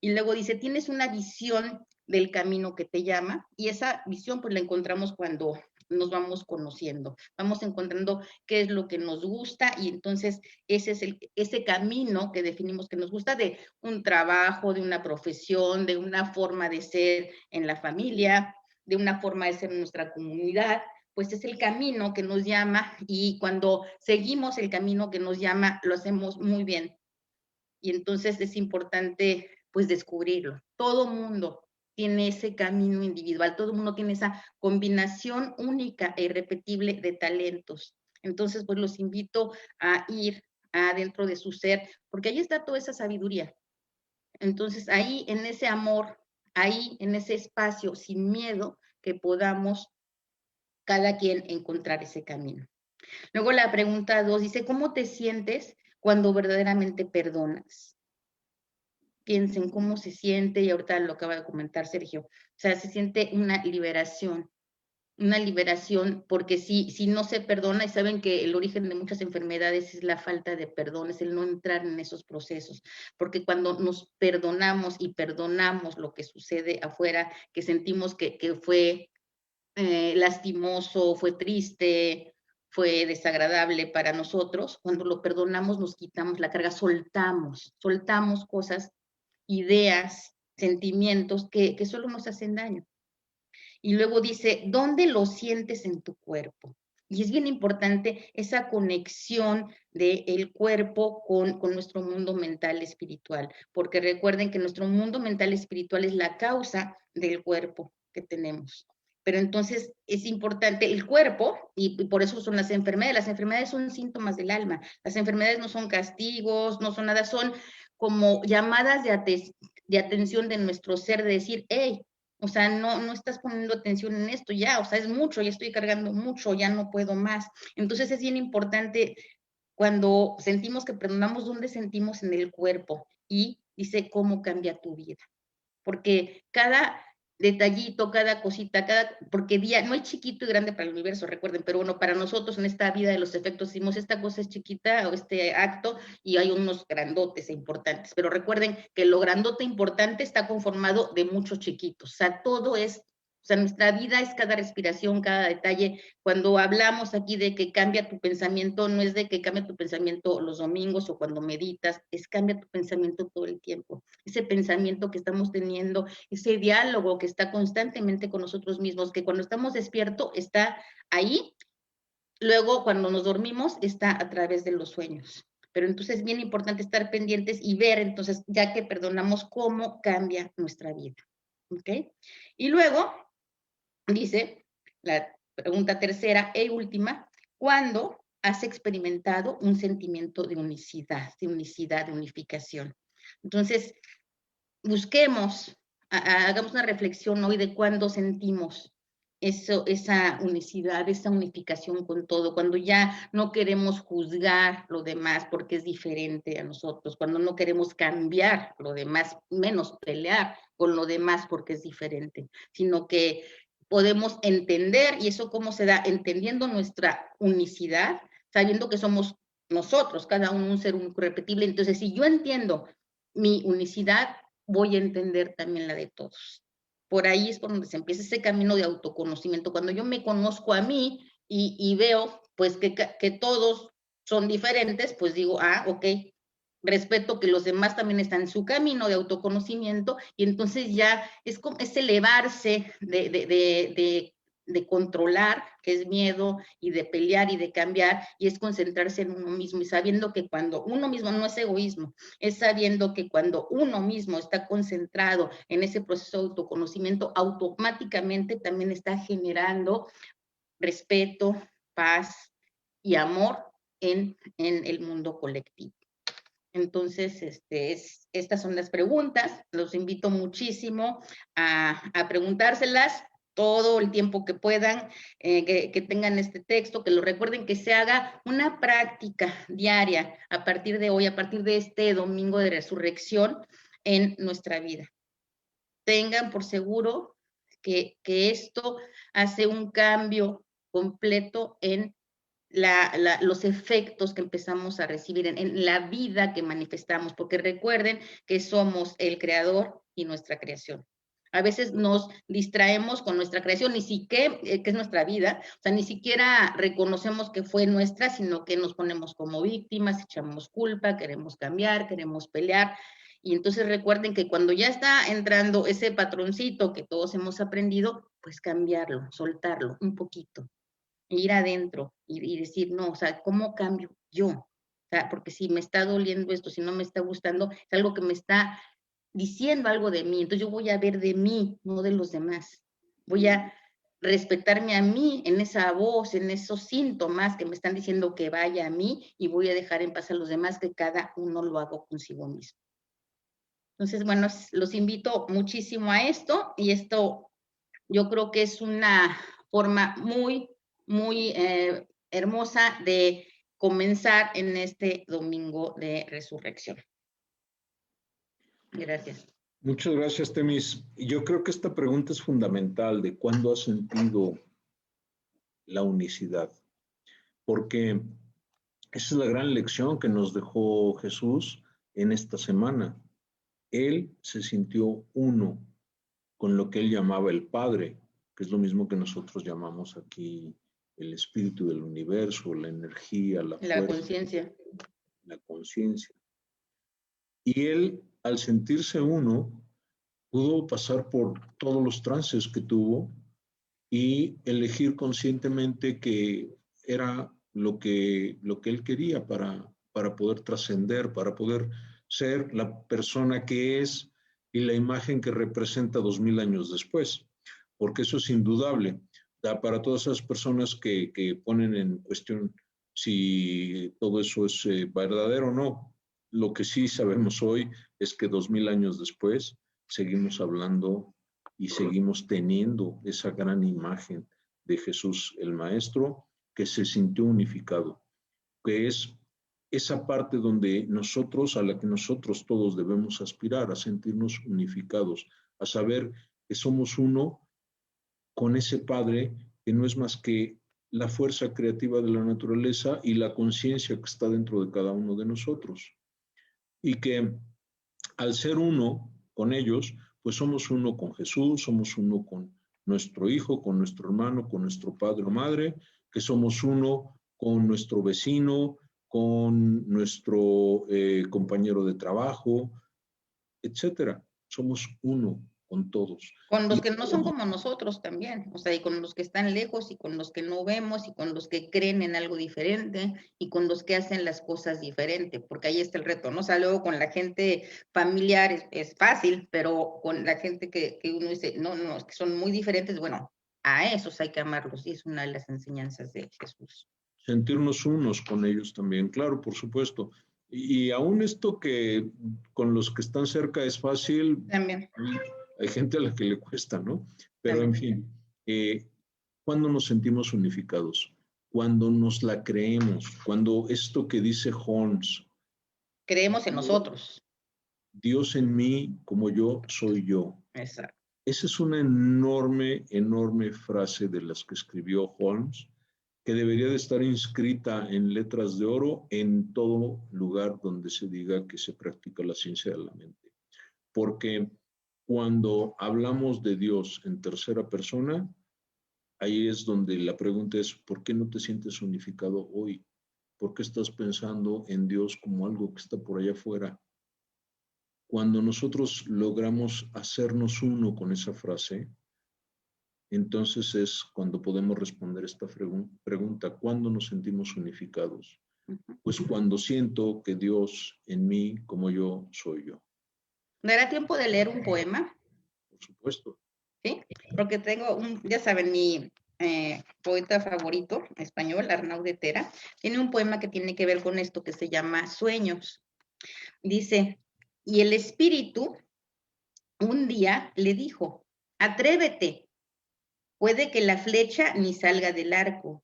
Y luego dice, tienes una visión del camino que te llama, y esa visión pues la encontramos cuando nos vamos conociendo, vamos encontrando qué es lo que nos gusta, y entonces ese es ese camino que definimos que nos gusta, de un trabajo, de una profesión, de una forma de ser en la familia, de una forma de ser en nuestra comunidad. Pues es el camino que nos llama, y cuando seguimos el camino que nos llama, lo hacemos muy bien. Y entonces es importante pues descubrirlo. Todo mundo tiene ese camino individual, todo mundo tiene esa combinación única e irrepetible de talentos. Entonces pues los invito a ir adentro de su ser, porque ahí está toda esa sabiduría. Entonces ahí en ese amor, ahí en ese espacio sin miedo, que podamos cada quien encontrar ese camino. Luego la pregunta 2 dice, ¿cómo te sientes cuando verdaderamente perdonas? Piensen cómo se siente, y ahorita lo acaba de comentar Sergio. O sea, se siente una liberación, porque si no se perdona, y saben que el origen de muchas enfermedades es la falta de perdón, es el no entrar en esos procesos, porque cuando nos perdonamos y perdonamos lo que sucede afuera, que sentimos que fue lastimoso, fue triste, fue desagradable para nosotros, cuando lo perdonamos nos quitamos la carga, soltamos cosas, ideas, sentimientos que solo nos hacen daño. Y luego dice, ¿dónde lo sientes en tu cuerpo? Y es bien importante esa conexión del cuerpo con nuestro mundo mental espiritual, porque recuerden que nuestro mundo mental espiritual es la causa del cuerpo que tenemos. Pero entonces es importante el cuerpo, y por eso son las enfermedades son síntomas del alma. Las enfermedades no son castigos, no son nada, son como llamadas de atención de nuestro ser, de decir, hey, o sea, no estás poniendo atención en esto ya, o sea, es mucho, ya estoy cargando mucho, ya no puedo más. Entonces es bien importante cuando sentimos que perdonamos, dónde sentimos en el cuerpo, y dice cómo cambia tu vida. Porque cada detallito, cada cosita, porque día, no hay chiquito y grande para el universo, recuerden, pero bueno, para nosotros en esta vida de los efectos decimos, esta cosa es chiquita, o este acto, y hay unos grandotes e importantes, pero recuerden que lo grandote e importante está conformado de muchos chiquitos, o sea, todo es, o sea, nuestra vida es cada respiración, cada detalle. Cuando hablamos aquí de que cambia tu pensamiento, no es de que cambia tu pensamiento los domingos o cuando meditas, es cambia tu pensamiento todo el tiempo. Ese pensamiento que estamos teniendo, ese diálogo que está constantemente con nosotros mismos, que cuando estamos despiertos está ahí, luego cuando nos dormimos está a través de los sueños. Pero entonces es bien importante estar pendientes y ver, entonces, ya que perdonamos, cómo cambia nuestra vida. ¿Ok? Y luego dice la pregunta tercera e última, ¿cuándo has experimentado un sentimiento de unicidad, de unificación? Entonces, busquemos, hagamos una reflexión hoy de cuándo sentimos eso, esa unicidad, esa unificación con todo, cuando ya no queremos juzgar lo demás porque es diferente a nosotros, cuando no queremos cambiar lo demás, menos pelear con lo demás porque es diferente, sino que podemos entender, y eso cómo se da, entendiendo nuestra unicidad, sabiendo que somos nosotros, cada uno un ser único, irrepetible. Entonces, si yo entiendo mi unicidad, voy a entender también la de todos. por ahí es por donde se empieza ese camino de autoconocimiento. Cuando yo me conozco a mí y veo pues que todos son diferentes, pues digo, ok, respeto que los demás también están en su camino de autoconocimiento y entonces ya es elevarse de controlar, que es miedo, y de pelear y de cambiar, y es concentrarse en uno mismo y sabiendo que cuando uno mismo, no es egoísmo, es sabiendo que cuando uno mismo está concentrado en ese proceso de autoconocimiento, automáticamente también está generando respeto, paz y amor en el mundo colectivo. Entonces, estas son las preguntas. Los invito muchísimo a preguntárselas todo el tiempo que puedan, que tengan este texto, que lo recuerden, que se haga una práctica diaria a partir de hoy, a partir de este domingo de resurrección en nuestra vida. Tengan por seguro que esto hace un cambio completo en los efectos que empezamos a recibir en la vida que manifestamos, porque recuerden que somos el creador y nuestra creación. A veces nos distraemos con nuestra creación, ni siquiera, que es nuestra vida, o sea, ni siquiera reconocemos que fue nuestra, sino que nos ponemos como víctimas, echamos culpa, queremos cambiar, queremos pelear. Y entonces recuerden que cuando ya está entrando ese patroncito que todos hemos aprendido, pues cambiarlo, soltarlo un poquito, ir adentro y decir, no, o sea, ¿cómo cambio yo? O sea, porque si me está doliendo esto, si no me está gustando, es algo que me está diciendo algo de mí. Entonces yo voy a ver de mí, no de los demás. Voy a respetarme a mí en esa voz, en esos síntomas que me están diciendo que vaya a mí, y voy a dejar en paz a los demás, que cada uno lo haga consigo mismo. Entonces, bueno, los invito muchísimo a esto, y esto yo creo que es una forma muy hermosa de comenzar en este domingo de resurrección. Gracias. Muchas gracias, Temis. Yo creo que esta pregunta es fundamental, de cuándo has sentido la unicidad, porque esa es la gran lección que nos dejó Jesús en esta semana. Él se sintió uno con lo que él llamaba el Padre, que es lo mismo que nosotros llamamos aquí el espíritu del universo, la energía, la fuerza, la conciencia. La conciencia. Y él, al sentirse uno, pudo pasar por todos los trances que tuvo y elegir conscientemente que era lo que él quería para poder trascender, para poder ser la persona que es y la imagen que representa 2000 años después, porque eso es indudable. Para todas esas personas que ponen en cuestión si todo eso es verdadero o no, lo que sí sabemos hoy es que 2000 años después seguimos hablando y seguimos teniendo esa gran imagen de Jesús el Maestro que se sintió unificado, que es esa parte donde nosotros, a la que nosotros todos debemos aspirar, a sentirnos unificados, a saber que somos uno con ese Padre que no es más que la fuerza creativa de la naturaleza y la conciencia que está dentro de cada uno de nosotros. Y que al ser uno con ellos, pues somos uno con Jesús, somos uno con nuestro hijo, con nuestro hermano, con nuestro padre o madre, que somos uno con nuestro vecino, con nuestro compañero de trabajo, etcétera. Somos uno con todos. Con los que no son como nosotros también, o sea, y con los que están lejos, y con los que no vemos, y con los que creen en algo diferente, y con los que hacen las cosas diferente, porque ahí está el reto, ¿no? O sea, luego con la gente familiar es fácil, pero con la gente que uno dice, no, es que son muy diferentes, bueno, a esos hay que amarlos, y es una de las enseñanzas de Jesús. Sentirnos unos con ellos también, claro, por supuesto. Y aún esto que con los que están cerca es fácil, también hay gente a la que le cuesta, ¿no? Pero también. en fin, ¿cuándo nos sentimos unificados? Cuando nos la creemos, cuando esto que dice Holmes, creemos en nosotros. Dios en mí como yo soy yo. Exacto. Esa es una enorme, enorme frase de las que escribió Holmes, que debería de estar inscrita en letras de oro en todo lugar donde se diga que se practica la ciencia de la mente. Porque Cuando hablamos de Dios en tercera persona, ahí es donde la pregunta es, ¿por qué no te sientes unificado hoy? ¿Por qué estás pensando en Dios como algo que está por allá afuera? Cuando nosotros logramos hacernos uno con esa frase, entonces es cuando podemos responder esta pregunta, ¿cuándo nos sentimos unificados? Pues cuando siento que Dios en mí como yo soy yo. ¿Me dará tiempo de leer un poema? Por supuesto. ¿Sí? Porque tengo ya saben, mi poeta favorito español, Arnau de Tera, tiene un poema que tiene que ver con esto que se llama Sueños. Dice, y el espíritu un día le dijo, atrévete, puede que la flecha ni salga del arco,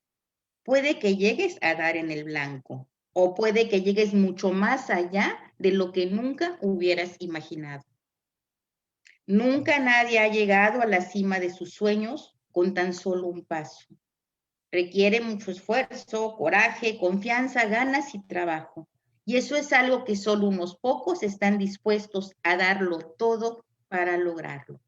puede que llegues a dar en el blanco, o puede que llegues mucho más allá de lo que nunca hubieras imaginado. Nunca nadie ha llegado a la cima de sus sueños con tan solo un paso. Requiere mucho esfuerzo, coraje, confianza, ganas y trabajo. Y eso es algo que solo unos pocos están dispuestos a darlo todo para lograrlo.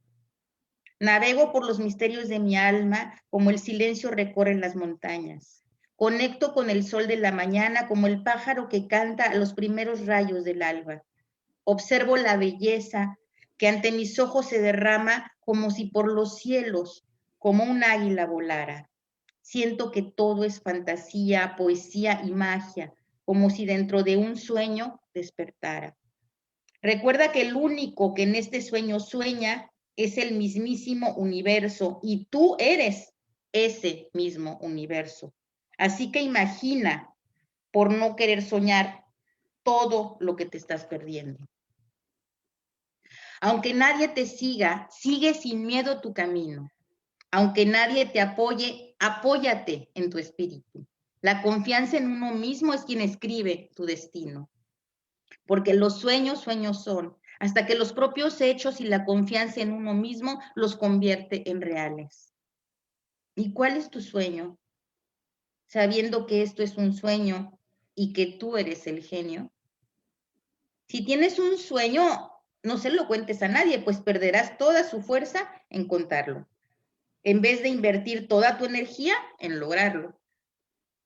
Navego por los misterios de mi alma como el silencio recorre las montañas. Conecto con el sol de la mañana como el pájaro que canta a los primeros rayos del alba. Observo la belleza que ante mis ojos se derrama como si por los cielos, como un águila volara. Siento que todo es fantasía, poesía y magia, como si dentro de un sueño despertara. Recuerda que el único que en este sueño sueña es el mismísimo universo y tú eres ese mismo universo. Así que imagina, por no querer soñar, todo lo que te estás perdiendo. Aunque nadie te siga, sigue sin miedo tu camino. Aunque nadie te apoye, apóyate en tu espíritu. La confianza en uno mismo es quien escribe tu destino. Porque los sueños, sueños son, hasta que los propios hechos y la confianza en uno mismo los convierte en reales. ¿Y cuál es tu sueño? Sabiendo que esto es un sueño y que tú eres el genio. Si tienes un sueño, no se lo cuentes a nadie, pues perderás toda su fuerza en contarlo, en vez de invertir toda tu energía en lograrlo.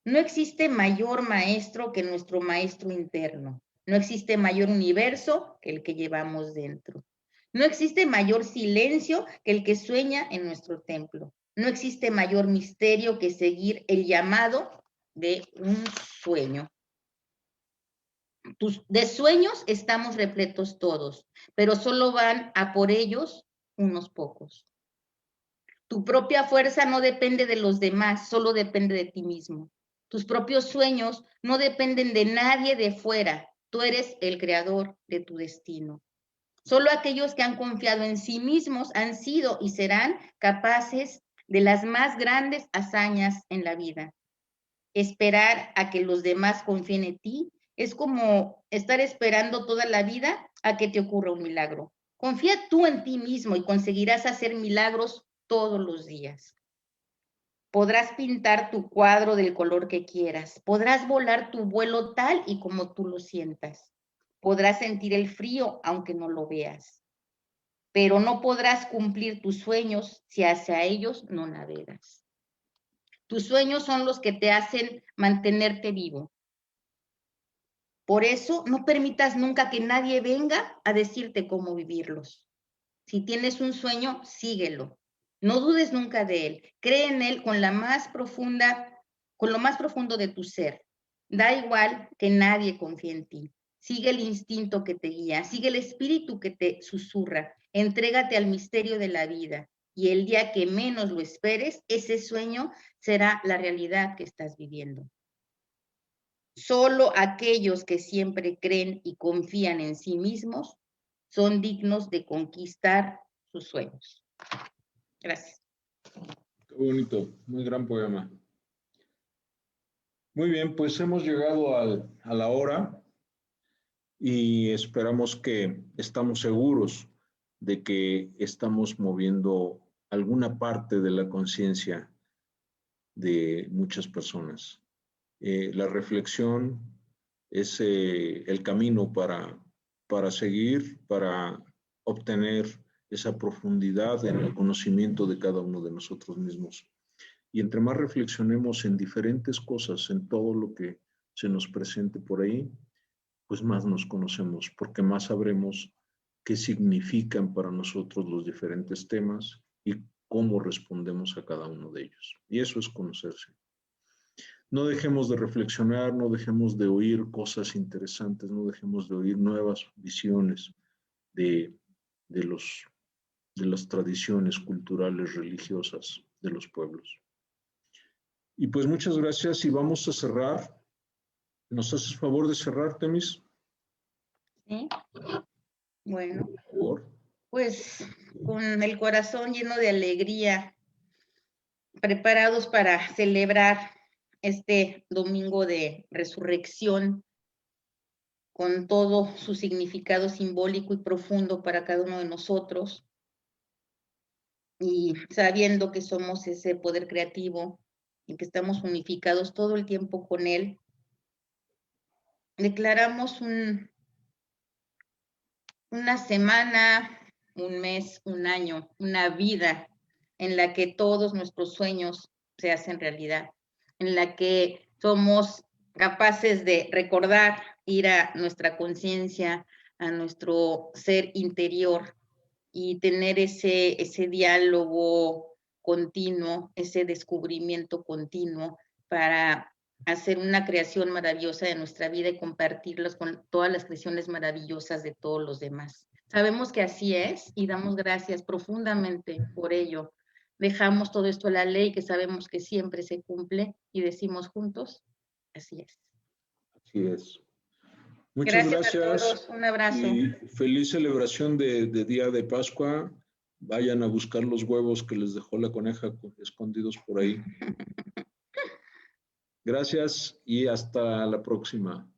No existe mayor maestro que nuestro maestro interno. No existe mayor universo que el que llevamos dentro. No existe mayor silencio que el que sueña en nuestro templo. No existe mayor misterio que seguir el llamado de un sueño. De sueños estamos repletos todos, pero solo van a por ellos unos pocos. Tu propia fuerza no depende de los demás, solo depende de ti mismo. Tus propios sueños no dependen de nadie de fuera. Tú eres el creador de tu destino. Solo aquellos que han confiado en sí mismos han sido y serán capaces de las más grandes hazañas en la vida. Esperar a que los demás confíen en ti es como estar esperando toda la vida a que te ocurra un milagro. Confía tú en ti mismo y conseguirás hacer milagros todos los días. Podrás pintar tu cuadro del color que quieras. Podrás volar tu vuelo tal y como tú lo sientas. Podrás sentir el frío aunque no lo veas. Pero no podrás cumplir tus sueños si hacia ellos no navegas. Tus sueños son los que te hacen mantenerte vivo. Por eso no permitas nunca que nadie venga a decirte cómo vivirlos. Si tienes un sueño, síguelo. No dudes nunca de él. Cree en él con lo más profundo de tu ser. Da igual que nadie confíe en ti. Sigue el instinto que te guía, sigue el espíritu que te susurra. Entrégate al misterio de la vida y el día que menos lo esperes, ese sueño será la realidad que estás viviendo. Solo aquellos que siempre creen y confían en sí mismos son dignos de conquistar sus sueños. Gracias. Qué bonito, muy gran poema. Muy bien, pues hemos llegado a la hora y esperamos que estamos seguros de que estamos moviendo alguna parte de la conciencia de muchas personas. La reflexión es el camino para seguir, para obtener esa profundidad en el conocimiento de cada uno de nosotros mismos. Y entre más reflexionemos en diferentes cosas, en todo lo que se nos presente por ahí, pues más nos conocemos, porque más sabremos qué significan para nosotros los diferentes temas y cómo respondemos a cada uno de ellos. Y eso es conocerse. No dejemos de reflexionar, no dejemos de oír cosas interesantes, no dejemos de oír nuevas visiones de las tradiciones culturales, religiosas de los pueblos. Y pues muchas gracias y vamos a cerrar. ¿Nos haces favor de cerrar, Temis? Sí. Bueno, por favor. Pues con el corazón lleno de alegría, preparados para celebrar este domingo de resurrección con todo su significado simbólico y profundo para cada uno de nosotros, y sabiendo que somos ese poder creativo y que estamos unificados todo el tiempo con él, declaramos una semana, un mes, un año, una vida en la que todos nuestros sueños se hacen realidad, en la que somos capaces de recordar, ir a nuestra conciencia, a nuestro ser interior y tener ese diálogo continuo, ese descubrimiento continuo para hacer una creación maravillosa de nuestra vida y compartirlas con todas las creaciones maravillosas de todos los demás. Sabemos que así es y damos gracias profundamente por ello. Dejamos todo esto a la ley, que sabemos que siempre se cumple, y decimos juntos, así es. Así es. Muchas gracias. A todos, un abrazo. Y feliz celebración de Día de Pascua. Vayan a buscar los huevos que les dejó la coneja escondidos por ahí. Gracias y hasta la próxima.